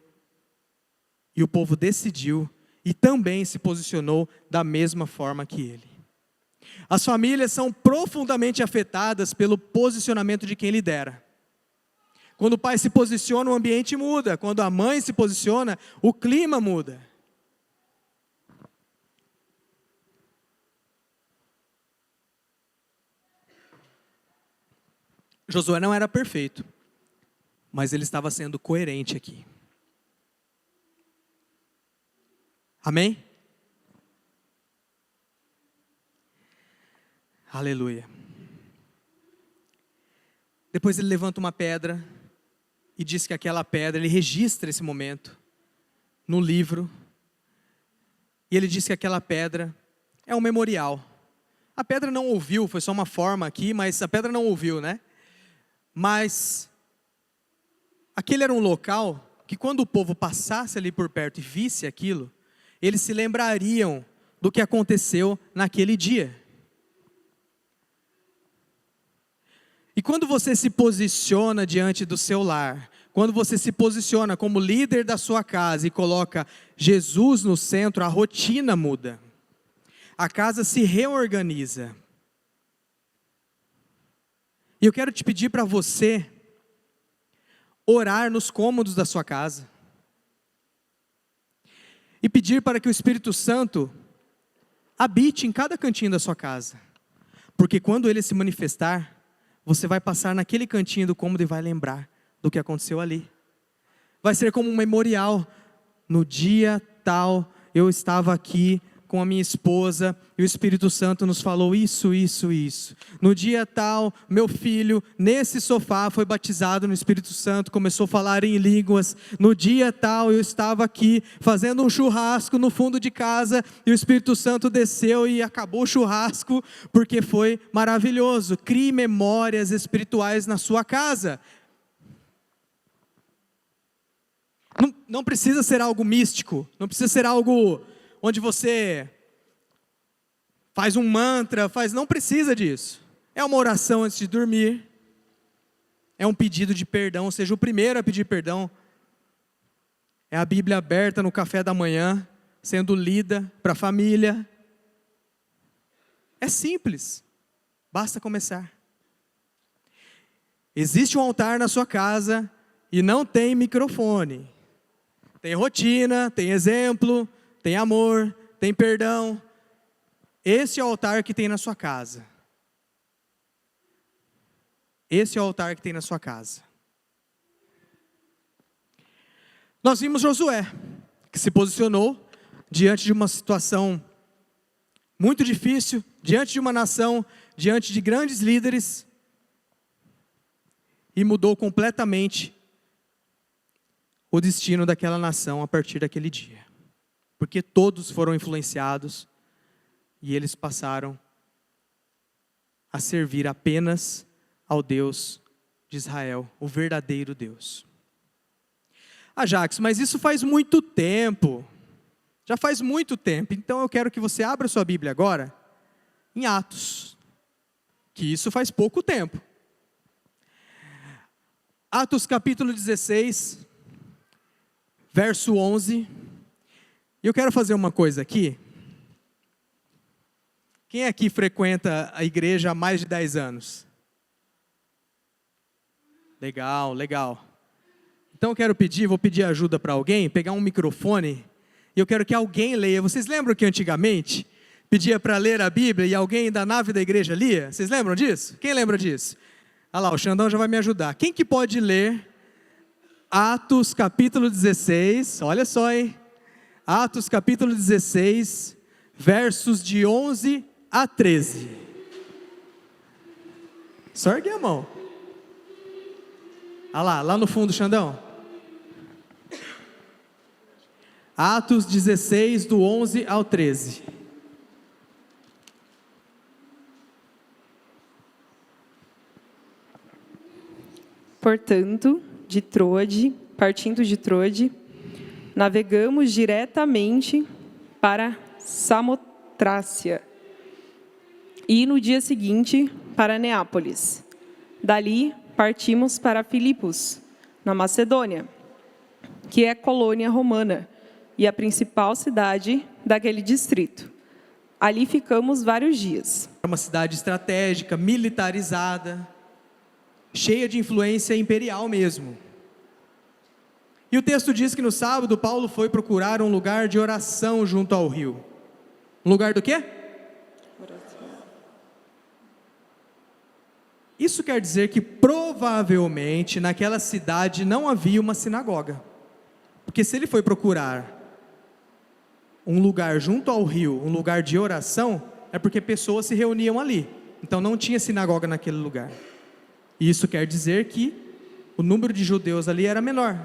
e o povo decidiu, e também se posicionou da mesma forma que ele. As famílias são profundamente afetadas pelo posicionamento de quem lidera. Quando o pai se posiciona, o ambiente muda. Quando a mãe se posiciona, o clima muda. Josué não era perfeito, mas ele estava sendo coerente aqui. Amém? Aleluia. Depois ele levanta uma pedra e diz que aquela pedra, ele registra esse momento no livro. E ele diz que aquela pedra é um memorial. A pedra não ouviu, foi só uma forma aqui, mas a pedra não ouviu, né? Mas aquele era um local que quando o povo passasse ali por perto e visse aquilo, eles se lembrariam do que aconteceu naquele dia. E quando você se posiciona diante do seu lar, quando você se posiciona como líder da sua casa e coloca Jesus no centro, a rotina muda. A casa se reorganiza. E eu quero te pedir para você orar nos cômodos da sua casa. E pedir para que o Espírito Santo habite em cada cantinho da sua casa. Porque quando ele se manifestar, você vai passar naquele cantinho do cômodo e vai lembrar do que aconteceu ali. Vai ser como um memorial. No dia tal, eu estava aqui com a minha esposa e o Espírito Santo nos falou isso. No dia tal, meu filho, nesse sofá, foi batizado no Espírito Santo, começou a falar em línguas. No dia tal, eu estava aqui fazendo um churrasco no fundo de casa e o Espírito Santo desceu e acabou o churrasco, porque foi maravilhoso. Crie memórias espirituais na sua casa. Não precisa ser algo místico, não precisa ser algo onde você faz um mantra, não precisa disso. É uma oração antes de dormir, é um pedido de perdão, ou seja, o primeiro a pedir perdão é a Bíblia aberta no café da manhã, sendo lida para a família. É simples, basta começar. Existe um altar na sua casa e não tem microfone. Tem rotina, tem exemplo, tem amor, tem perdão. Esse é o altar que tem na sua casa. Esse é o altar que tem na sua casa. Nós vimos Josué, que se posicionou diante de uma situação muito difícil, diante de uma nação, diante de grandes líderes, e mudou completamente o destino daquela nação a partir daquele dia. Porque todos foram influenciados e eles passaram a servir apenas ao Deus de Israel, o verdadeiro Deus. Jackson, mas isso faz muito tempo. Já faz muito tempo. Então eu quero que você abra sua Bíblia agora em Atos. Que isso faz pouco tempo. Atos capítulo 16, verso 11. E eu quero fazer uma coisa aqui. Quem aqui frequenta a igreja há mais de 10 anos? Legal, legal. Então eu quero vou pedir ajuda para alguém, pegar um microfone, e eu quero que alguém leia. Vocês lembram que antigamente pedia para ler a Bíblia e alguém da nave da igreja lia? Vocês lembram disso? Quem lembra disso? Olha lá, o Xandão já vai me ajudar. Quem que pode ler Atos capítulo 16, olha só, hein? Atos capítulo 16, versos de 11 a 13. Só ergue a mão. Olha lá no fundo, Xandão. Atos 16, do 11 ao 13. Portanto, partindo de Troade, navegamos diretamente para Samotrácia e no dia seguinte para Neápolis. Dali partimos para Filipos, na Macedônia, que é colônia romana e a principal cidade daquele distrito. Ali ficamos vários dias. É uma cidade estratégica, militarizada, cheia de influência imperial mesmo. E o texto diz que no sábado Paulo foi procurar um lugar de oração junto ao rio. Um lugar do quê? Oração. Isso quer dizer que provavelmente naquela cidade não havia uma sinagoga. Porque se ele foi procurar um lugar junto ao rio, um lugar de oração, é porque pessoas se reuniam ali. Então não tinha sinagoga naquele lugar. Isso quer dizer que o número de judeus ali era menor,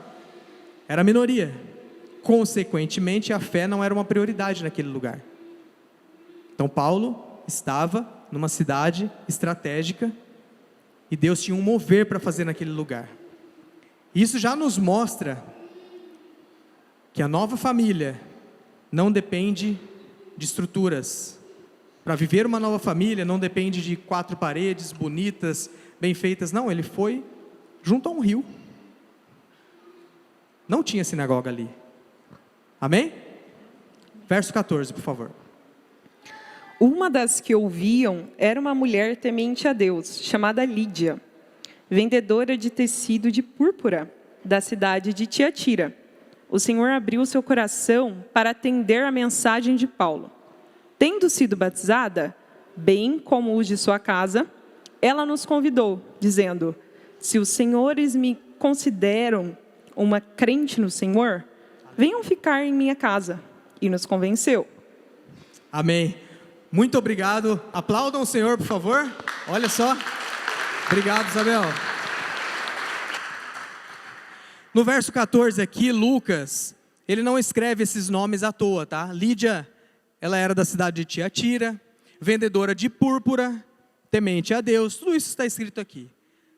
era a minoria. Consequentemente, a fé não era uma prioridade naquele lugar. Então Paulo estava numa cidade estratégica e Deus tinha um mover para fazer naquele lugar. Isso já nos mostra que a nova família não depende de estruturas. Para viver uma nova família não depende de 4 paredes bonitas, bem feitas. Não, ele foi junto a um rio. Não tinha sinagoga ali. Amém? Verso 14, por favor. Uma das que ouviam era uma mulher temente a Deus, chamada Lídia, vendedora de tecido de púrpura, da cidade de Tiatira. O Senhor abriu seu coração para atender a mensagem de Paulo. Tendo sido batizada, bem como os de sua casa, ela nos convidou, dizendo: se os senhores me consideram uma crente no Senhor, venham ficar em minha casa. E nos convenceu. Amém. Muito obrigado. Aplaudam o Senhor, por favor. Olha só. Obrigado, Isabel. No verso 14 aqui, Lucas, ele não escreve esses nomes à toa, tá? Lídia, ela era da cidade de Tiatira, vendedora de púrpura, temente a Deus, tudo isso está escrito aqui.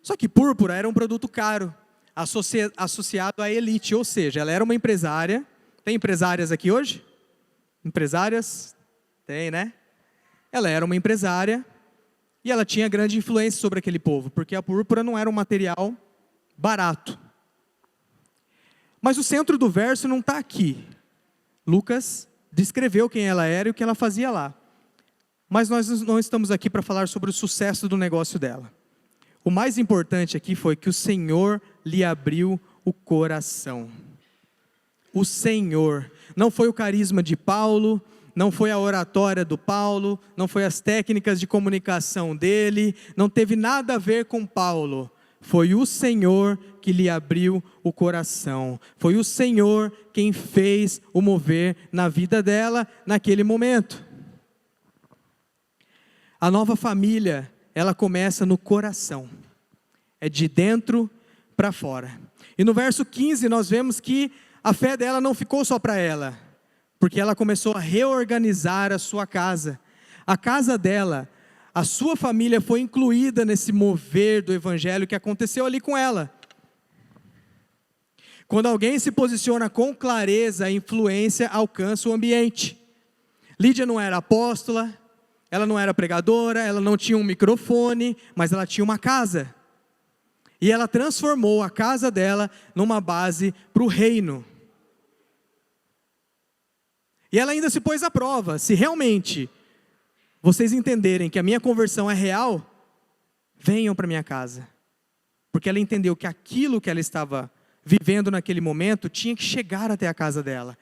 Só que púrpura era um produto caro, associado à elite, ou seja, ela era uma empresária. Tem empresárias aqui hoje? Empresárias? Tem, né? Ela era uma empresária e ela tinha grande influência sobre aquele povo, porque a púrpura não era um material barato. Mas o centro do verso não está aqui. Lucas descreveu quem ela era e o que ela fazia lá. Mas nós não estamos aqui para falar sobre o sucesso do negócio dela. O mais importante aqui foi que o Senhor lhe abriu o coração. O Senhor. Não foi o carisma de Paulo, não foi a oratória do Paulo, não foi as técnicas de comunicação dele, não teve nada a ver com Paulo. Foi o Senhor que lhe abriu o coração. Foi o Senhor quem fez o mover na vida dela naquele momento. A nova família, ela começa no coração. É de dentro para fora. E no verso 15 nós vemos que a fé dela não ficou só para ela, porque ela começou a reorganizar a sua casa. A casa dela, a sua família foi incluída nesse mover do evangelho que aconteceu ali com ela. Quando alguém se posiciona com clareza, a influência alcança o ambiente. Lídia não era apóstola, ela não era pregadora, ela não tinha um microfone, mas ela tinha uma casa. E ela transformou a casa dela numa base para o reino. E ela ainda se pôs à prova. Se realmente vocês entenderem que a minha conversão é real, venham para minha casa. Porque ela entendeu que aquilo que ela estava vivendo naquele momento tinha que chegar até a casa dela.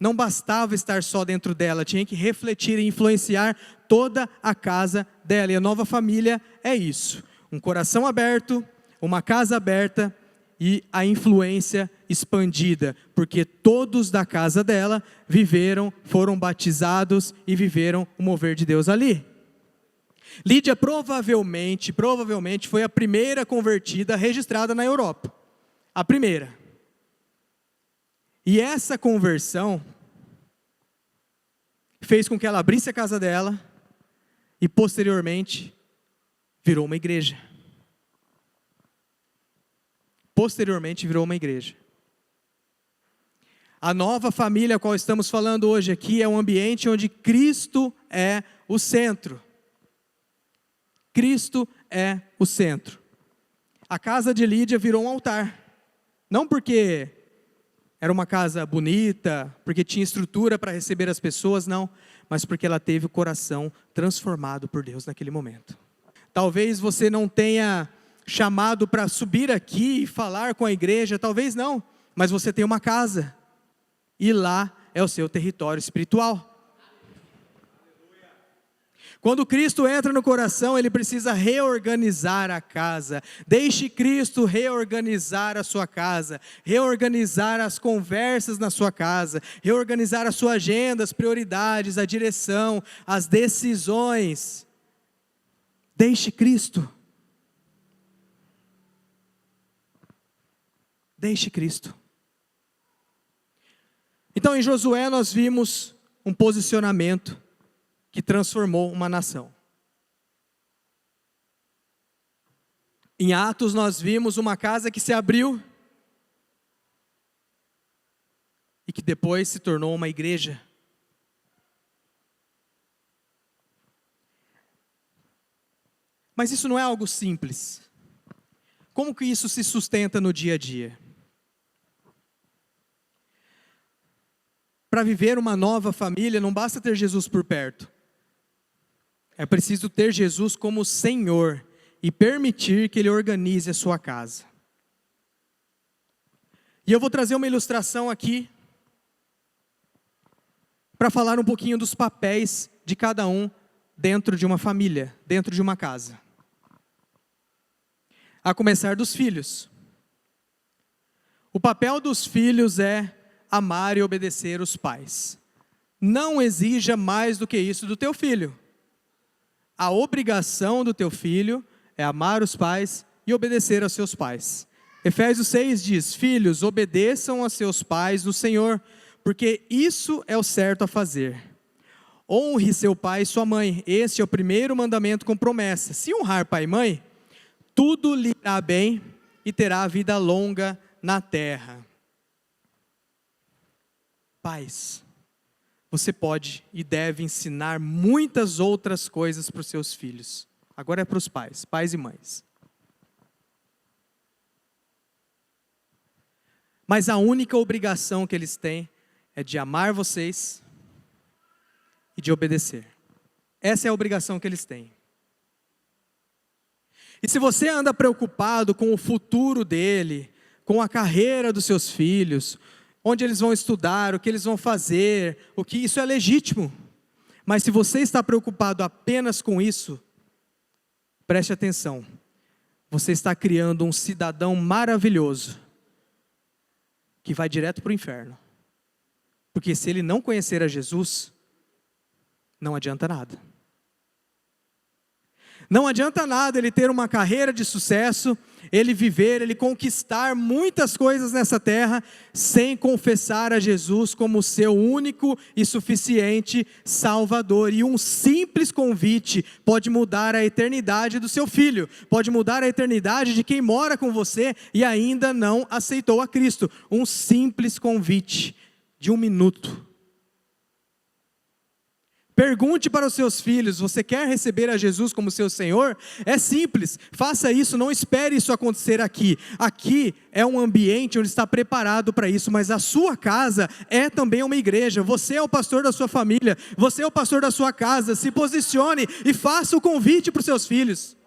Não bastava estar só dentro dela, tinha que refletir e influenciar toda a casa dela. E a nova família é isso. Um coração aberto, uma casa aberta e a influência expandida, porque todos da casa dela viveram, foram batizados e viveram o mover de Deus ali. Lídia provavelmente foi a primeira convertida registrada na Europa. A primeira. E essa conversão fez com que ela abrisse a casa dela e posteriormente virou uma igreja. A nova família a qual estamos falando hoje aqui é um ambiente onde Cristo é o centro. Cristo é o centro. A casa de Lídia virou um altar. Não porque era uma casa bonita, porque tinha estrutura para receber as pessoas, não. Mas porque ela teve o coração transformado por Deus naquele momento. Talvez você não tenha chamado para subir aqui e falar com a igreja, talvez não, mas você tem uma casa, e lá é o seu território espiritual. Quando Cristo entra no coração, Ele precisa reorganizar a casa. Deixe Cristo reorganizar a sua casa, reorganizar as conversas na sua casa, reorganizar a sua agenda, as prioridades, a direção, as decisões. Deixe Cristo. Deixe Cristo. Então em Josué nós vimos um posicionamento que transformou uma nação. Em Atos nós vimos uma casa que se abriu e que depois se tornou uma igreja. Mas isso não é algo simples. Como que isso se sustenta no dia a dia? Para viver uma nova família, não basta ter Jesus por perto. É preciso ter Jesus como Senhor e permitir que Ele organize a sua casa. E eu vou trazer uma ilustração aqui para falar um pouquinho dos papéis de cada um dentro de uma família, dentro de uma casa. A começar dos filhos. O papel dos filhos é amar e obedecer os pais. Não exija mais do que isso do teu filho. A obrigação do teu filho é amar os pais e obedecer aos seus pais. Efésios 6 diz: filhos, obedeçam a seus pais no Senhor, porque isso é o certo a fazer. Honre seu pai e sua mãe. Este é o primeiro mandamento com promessa. Se honrar pai e mãe, tudo lhe irá bem e terá vida longa na terra. Pais, você pode e deve ensinar muitas outras coisas para os seus filhos. Agora é para os pais e mães. Mas a única obrigação que eles têm é de amar vocês e de obedecer. Essa é a obrigação que eles têm. E se você anda preocupado com o futuro dele, com a carreira dos seus filhos, onde eles vão estudar, o que eles vão fazer, isso é legítimo. Mas se você está preocupado apenas com isso, preste atenção. Você está criando um cidadão maravilhoso, que vai direto para o inferno. Porque se ele não conhecer a Jesus, não adianta nada. Não adianta nada ele ter uma carreira de sucesso, ele viver, ele conquistar muitas coisas nessa terra, sem confessar a Jesus como seu único e suficiente Salvador. E um simples convite pode mudar a eternidade do seu filho, pode mudar a eternidade de quem mora com você e ainda não aceitou a Cristo. Um simples convite de 1 minuto. Pergunte para os seus filhos: você quer receber a Jesus como seu Senhor? É simples, faça isso, não espere isso acontecer aqui. Aqui é um ambiente onde está preparado para isso, mas a sua casa é também uma igreja. Você é o pastor da sua família, você é o pastor da sua casa. Se posicione e faça o convite para os seus filhos.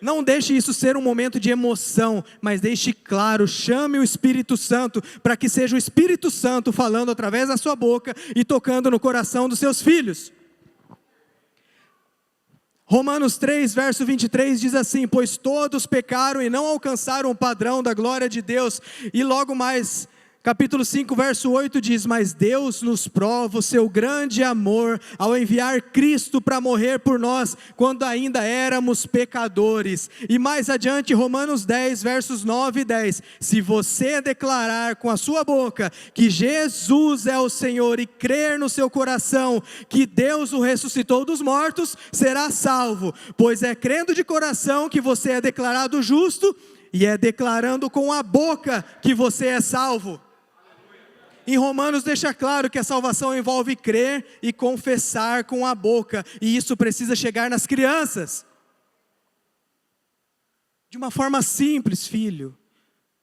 Não deixe isso ser um momento de emoção, mas deixe claro, chame o Espírito Santo, para que seja o Espírito Santo falando através da sua boca e tocando no coração dos seus filhos. Romanos 3, verso 23 diz assim: pois todos pecaram e não alcançaram o padrão da glória de Deus. E logo mais, capítulo 5, verso 8 diz: mas Deus nos prova o seu grande amor ao enviar Cristo para morrer por nós, quando ainda éramos pecadores. E mais adiante, Romanos 10, versos 9 e 10: se você declarar com a sua boca que Jesus é o Senhor e crer no seu coração que Deus o ressuscitou dos mortos, será salvo, pois é crendo de coração que você é declarado justo, e é declarando com a boca que você é salvo. Em Romanos deixa claro que a salvação envolve crer e confessar com a boca, e isso precisa chegar nas crianças. De uma forma simples, filho.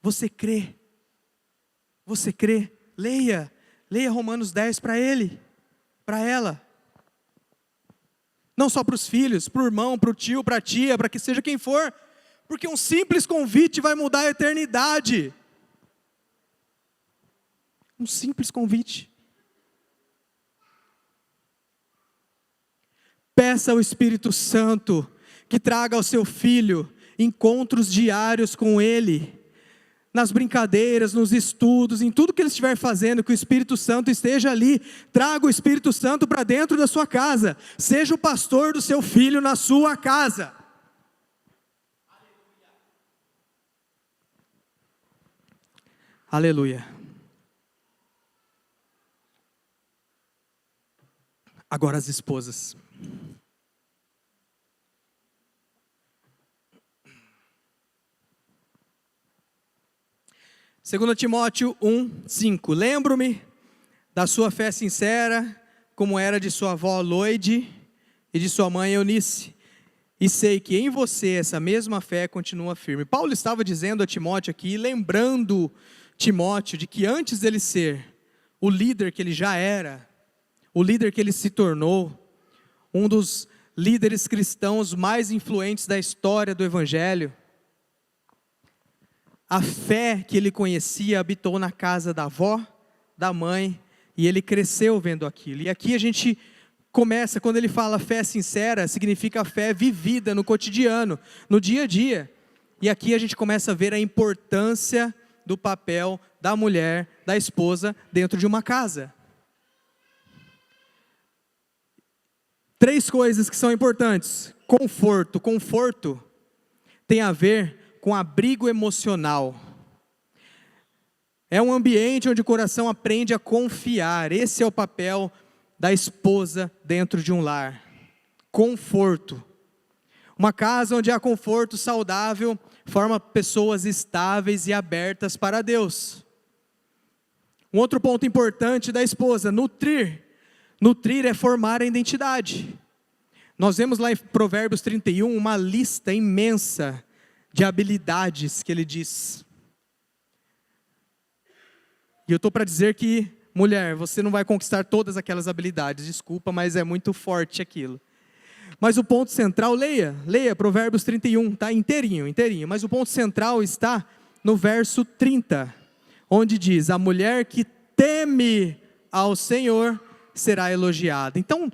Você crê, leia Romanos 10 para ele, para ela. Não só para os filhos, para o irmão, para o tio, para a tia, para que seja quem for, porque um simples convite vai mudar a eternidade. Um simples convite. Peça ao Espírito Santo que traga ao seu filho encontros diários com ele, nas brincadeiras, nos estudos, em tudo que ele estiver fazendo, que o Espírito Santo esteja ali. Traga o Espírito Santo para dentro da sua casa. Seja o pastor do seu filho na sua casa. Aleluia. Agora as esposas. Segundo Timóteo 1:5. Lembro-me da sua fé sincera, como era de sua avó Loide e de sua mãe Eunice, e sei que em você essa mesma fé continua firme. Paulo estava dizendo a Timóteo aqui, lembrando Timóteo de que antes dele ser o líder que ele já era, o líder que ele se tornou, um dos líderes cristãos mais influentes da história do Evangelho, a fé que ele conhecia habitou na casa da avó, da mãe, e ele cresceu vendo aquilo. E aqui a gente começa, quando ele fala fé sincera, significa fé vivida no cotidiano, no dia a dia. E aqui a gente começa a ver a importância do papel da mulher, da esposa, dentro de uma casa. 3 coisas que são importantes. Conforto. Conforto tem a ver com abrigo emocional. É um ambiente onde o coração aprende a confiar. Esse é o papel da esposa dentro de um lar. Conforto. Uma casa onde há conforto saudável forma pessoas estáveis e abertas para Deus. Um outro ponto importante da esposa, nutrir. Nutrir é formar a identidade. Nós vemos lá em Provérbios 31 uma lista imensa de habilidades que ele diz. E eu estou para dizer que, mulher, você não vai conquistar todas aquelas habilidades, desculpa, mas é muito forte aquilo. Mas o ponto central, leia Provérbios 31, tá inteirinho, mas o ponto central está no verso 30, onde diz, a mulher que teme ao Senhor será elogiada. Então,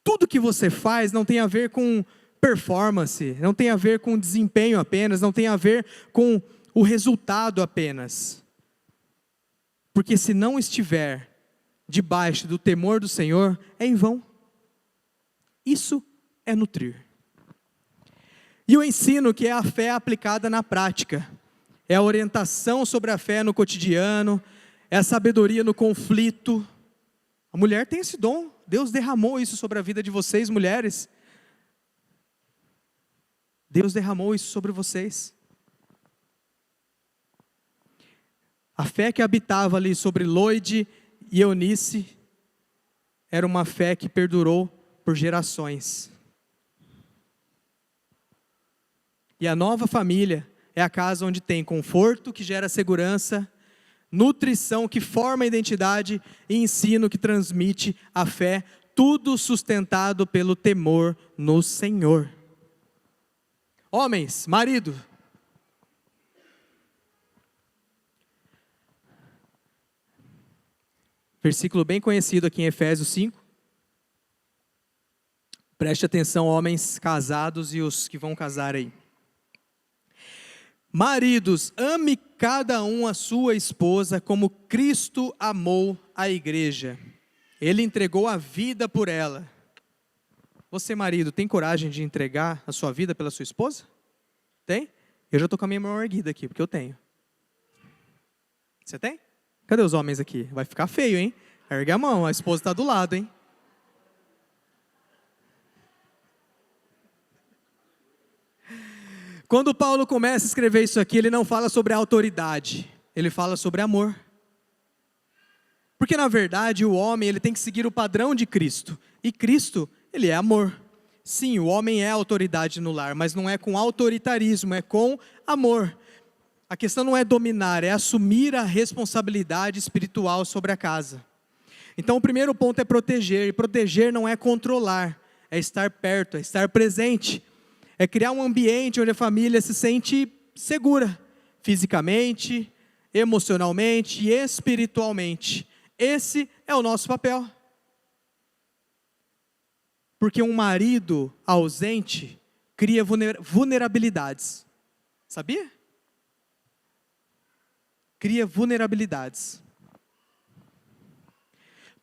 tudo que você faz não tem a ver com performance, não tem a ver com desempenho apenas, não tem a ver com o resultado apenas. Porque se não estiver debaixo do temor do Senhor, é em vão. Isso é nutrir. E o ensino, que é a fé aplicada na prática, é a orientação sobre a fé no cotidiano, é a sabedoria no conflito. A mulher tem esse dom, Deus derramou isso sobre a vida de vocês, mulheres. Deus derramou isso sobre vocês. A fé que habitava ali sobre Lóide e Eunice era uma fé que perdurou por gerações. E a nova família é a casa onde tem conforto que gera segurança, nutrição que forma a identidade e ensino que transmite a fé, tudo sustentado pelo temor no Senhor. Homens, marido, versículo bem conhecido aqui em Efésios 5. Preste atenção, homens casados e os que vão casar aí. Maridos, ame cada um a sua esposa como Cristo amou a igreja. Ele entregou a vida por ela. Você, marido, tem coragem de entregar a sua vida pela sua esposa? Tem? Eu já estou com a minha mão erguida aqui, porque eu tenho. Você tem? Cadê os homens aqui? Vai ficar feio, hein? Ergue a mão, a esposa está do lado, hein? Quando Paulo começa a escrever isso aqui, ele não fala sobre autoridade, ele fala sobre amor. Porque na verdade o homem ele tem que seguir o padrão de Cristo, e Cristo, ele é amor. Sim, o homem é autoridade no lar, mas não é com autoritarismo, é com amor. A questão não é dominar, é assumir a responsabilidade espiritual sobre a casa. Então o primeiro ponto é proteger, e proteger não é controlar, é estar perto, é estar presente. É criar um ambiente onde a família se sente segura, fisicamente, emocionalmente e espiritualmente. Esse é o nosso papel. Porque um marido ausente cria vulnerabilidades. Sabia? Cria vulnerabilidades.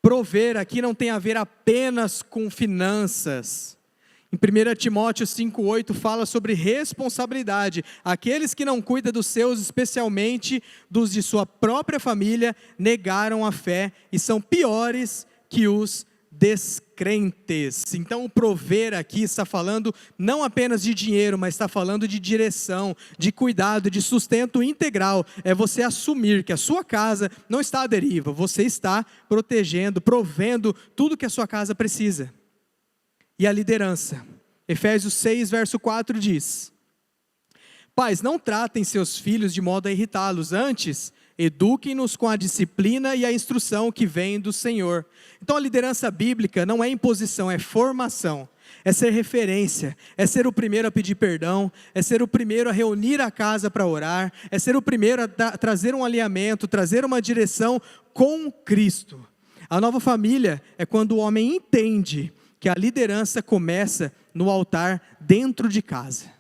Prover aqui não tem a ver apenas com finanças. Em 1 Timóteo 5,8 fala sobre responsabilidade. Aqueles que não cuidam dos seus, especialmente dos de sua própria família, negaram a fé e são piores que os descrentes. Então o prover aqui está falando não apenas de dinheiro, mas está falando de direção, de cuidado, de sustento integral. É você assumir que a sua casa não está à deriva, você está protegendo, provendo tudo que a sua casa precisa. E a liderança. Efésios 6, verso 4 diz: Pais, não tratem seus filhos de modo a irritá-los, antes, eduquem-nos com a disciplina e a instrução que vem do Senhor. Então a liderança bíblica não é imposição, é formação. É ser referência, é ser o primeiro a pedir perdão, é ser o primeiro a reunir a casa para orar, é ser o primeiro a trazer um alinhamento, trazer uma direção com Cristo. A nova família é quando o homem entende que a liderança começa no altar dentro de casa.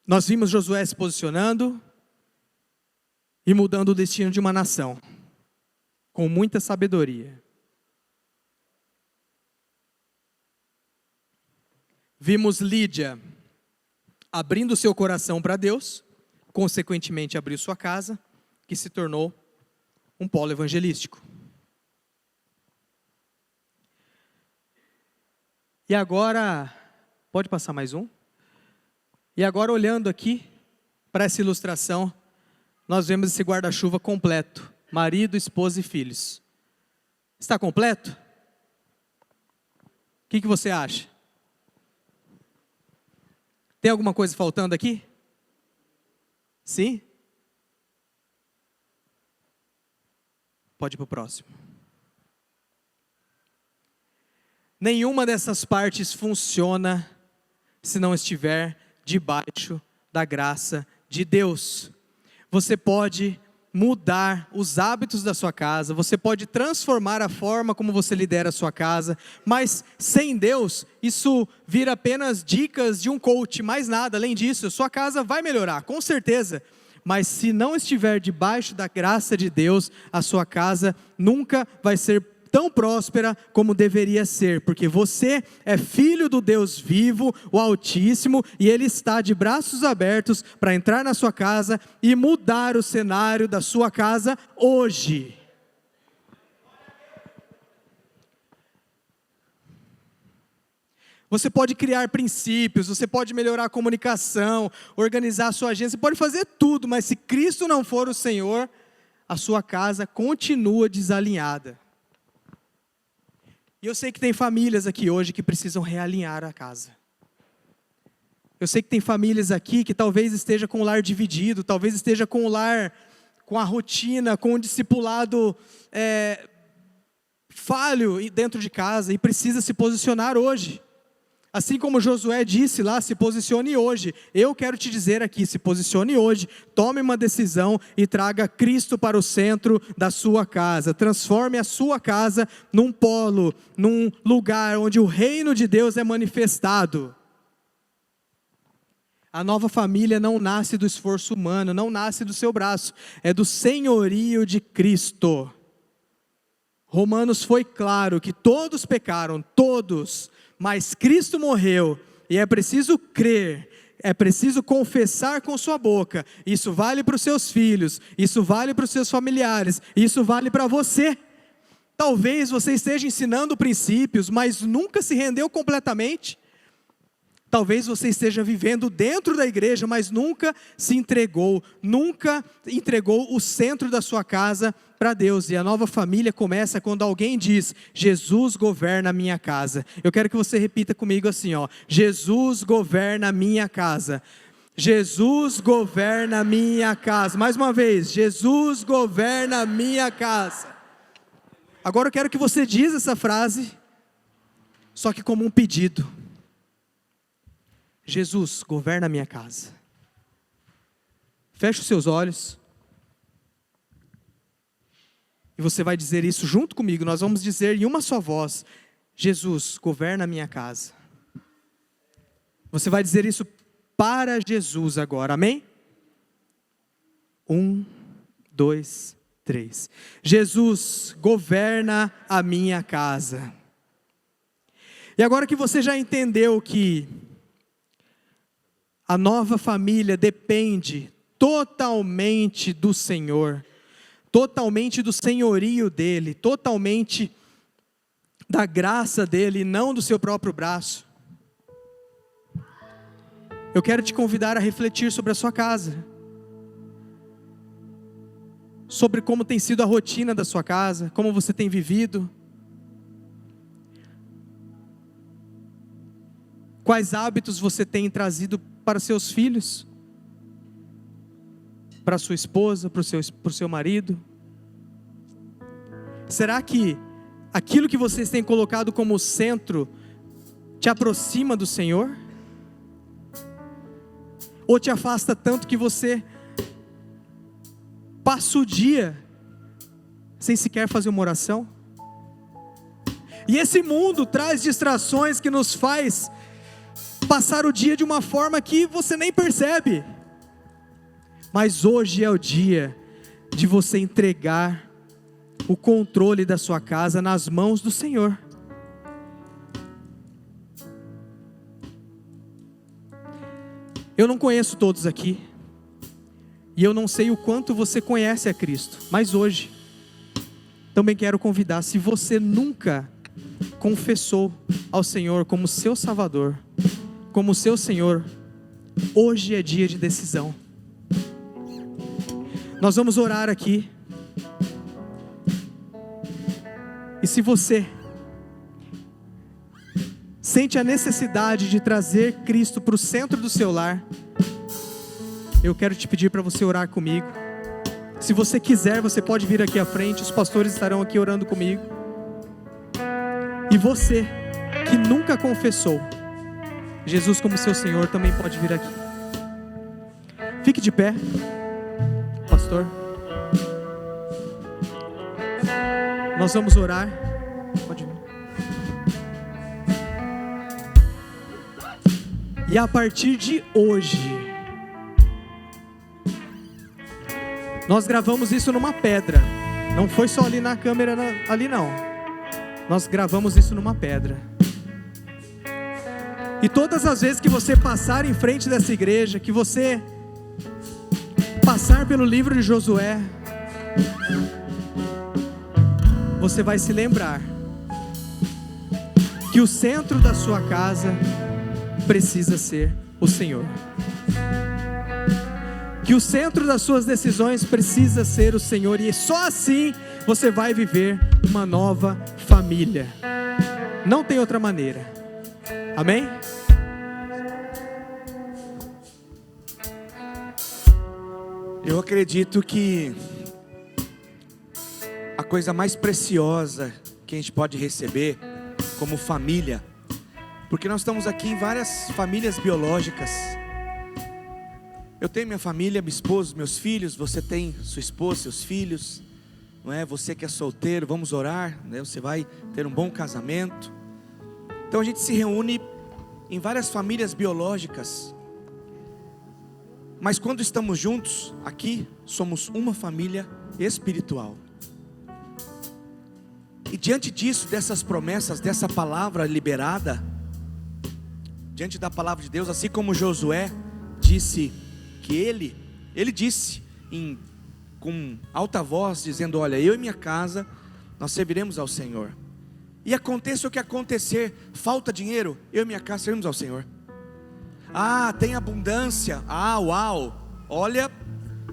Nós vimos Josué se posicionando e mudando o destino de uma nação, com muita sabedoria. Vimos Lídia abrindo seu coração para Deus, consequentemente abriu sua casa, que se tornou um polo evangelístico. E agora, pode passar mais um? E agora, olhando aqui para essa ilustração, nós vemos esse guarda-chuva completo: marido, esposa e filhos. Está completo? O que você acha? Tem alguma coisa faltando aqui? Sim? Pode ir para o próximo. Nenhuma dessas partes funciona se não estiver debaixo da graça de Deus. Você pode mudar os hábitos da sua casa, você pode transformar a forma como você lidera a sua casa, mas sem Deus, isso vira apenas dicas de um coach, mais nada. Além disso, sua casa vai melhorar, com certeza, mas se não estiver debaixo da graça de Deus, a sua casa nunca vai ser tão próspera como deveria ser, porque você é filho do Deus vivo, o Altíssimo, e Ele está de braços abertos para entrar na sua casa e mudar o cenário da sua casa hoje. Você pode criar princípios, você pode melhorar a comunicação, organizar a sua agenda, você pode fazer tudo, mas se Cristo não for o Senhor, a sua casa continua desalinhada. E eu sei que tem famílias aqui hoje que precisam realinhar a casa. Eu sei que tem famílias aqui que talvez esteja com o lar dividido, talvez esteja com o lar, com a rotina, com o discipulado falho dentro de casa e precisa se posicionar hoje. Assim como Josué disse lá, se posicione hoje. Eu quero te dizer aqui, se posicione hoje, tome uma decisão e traga Cristo para o centro da sua casa. Transforme a sua casa num polo, num lugar onde o reino de Deus é manifestado. A nova família não nasce do esforço humano, não nasce do seu braço, é do senhorio de Cristo. Romanos foi claro que todos pecaram, todos, mas Cristo morreu, e é preciso crer, é preciso confessar com sua boca. Isso vale para os seus filhos, isso vale para os seus familiares, isso vale para você. Talvez você esteja ensinando princípios, mas nunca se rendeu completamente. Talvez você esteja vivendo dentro da igreja, mas nunca se entregou, nunca entregou o centro da sua casa para Deus. E a nova família começa quando alguém diz: Jesus governa a minha casa. Eu quero que você repita comigo assim, ó: Jesus governa a minha casa. Jesus governa a minha casa. Mais uma vez: Jesus governa a minha casa. Agora eu quero que você diz essa frase, só que como um pedido. Jesus, governa a minha casa. Feche os seus olhos. E você vai dizer isso junto comigo. Nós vamos dizer em uma só voz: Jesus, governa a minha casa. Você vai dizer isso para Jesus agora, amém? 1, 2, 3. Jesus, governa a minha casa. E agora que você já entendeu que a nova família depende totalmente do Senhor, totalmente do senhorio dEle, totalmente da graça dEle, e não do seu próprio braço. Eu quero te convidar a refletir sobre a sua casa, sobre como tem sido a rotina da sua casa, como você tem vivido, quais hábitos você tem trazido para seus filhos, para sua esposa, para o seu marido. Será que aquilo que vocês têm colocado como centro te aproxima do Senhor? Ou te afasta tanto que você passa o dia sem sequer fazer uma oração? E esse mundo traz distrações que nos faz passar o dia de uma forma que você nem percebe. Mas hoje é o dia de você entregar o controle da sua casa nas mãos do Senhor. Eu não conheço todos aqui, e eu não sei o quanto você conhece a Cristo, mas hoje também quero convidar, se você nunca confessou ao Senhor como seu Salvador, como seu Senhor, Hoje é dia de decisão. Nós vamos orar aqui. E se você sente a necessidade de trazer Cristo para o centro do seu lar, eu quero te pedir para você orar comigo. Se você quiser, você pode vir aqui à frente, os pastores estarão aqui orando comigo. E você que nunca confessou Jesus como seu Senhor, também pode vir aqui. Fique de pé, pastor. Nós vamos orar. Pode vir. E a partir de hoje, nós gravamos isso numa pedra. Não foi só ali na câmera, ali não. Nós gravamos isso numa pedra. E todas as vezes que você passar em frente dessa igreja, que você passar pelo livro de Josué, você vai se lembrar que o centro da sua casa precisa ser o Senhor. Que o centro das suas decisões precisa ser o Senhor. E só assim você vai viver uma nova família. Não tem outra maneira. Amém? Eu acredito que a coisa mais preciosa que a gente pode receber como família, porque nós estamos aqui em várias famílias biológicas. Eu tenho minha família, minha esposa, meus filhos. Você tem sua esposa, seus filhos, não é? Você que é solteiro, vamos orar, né? Você vai ter um bom casamento. Então a gente se reúne em várias famílias biológicas, mas quando estamos juntos aqui, somos uma família espiritual. E diante disso, dessas promessas, dessa palavra liberada, diante da palavra de Deus, assim como Josué disse que ele disse com alta voz, dizendo: olha, eu e minha casa, nós serviremos ao Senhor. E aconteça o que acontecer, falta dinheiro, eu e minha casa serviremos ao Senhor. Ah, tem abundância, uau, olha,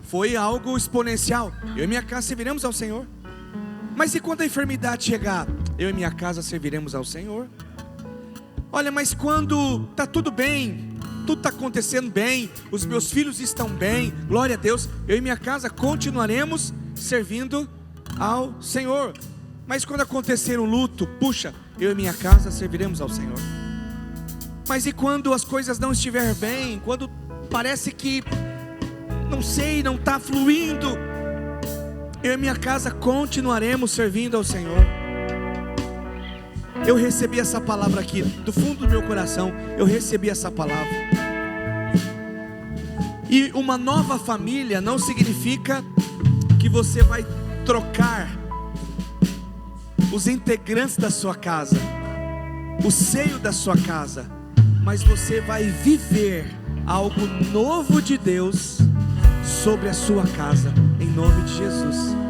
foi algo exponencial, eu e minha casa serviremos ao Senhor. Mas e quando a enfermidade chegar, eu e minha casa serviremos ao Senhor. Olha, mas quando está tudo bem, tudo está acontecendo bem, os meus filhos estão bem, glória a Deus, eu e minha casa continuaremos servindo ao Senhor. Mas quando acontecer um luto, puxa, eu e minha casa serviremos ao Senhor. Mas e quando as coisas não estiverem bem, quando parece que, não sei, não está fluindo, eu e minha casa continuaremos servindo ao Senhor. Eu recebi essa palavra aqui, do fundo do meu coração, eu recebi essa palavra. E uma nova família não significa que você vai trocar os integrantes da sua casa, o seio da sua casa, mas você vai viver algo novo de Deus sobre a sua casa, em nome de Jesus.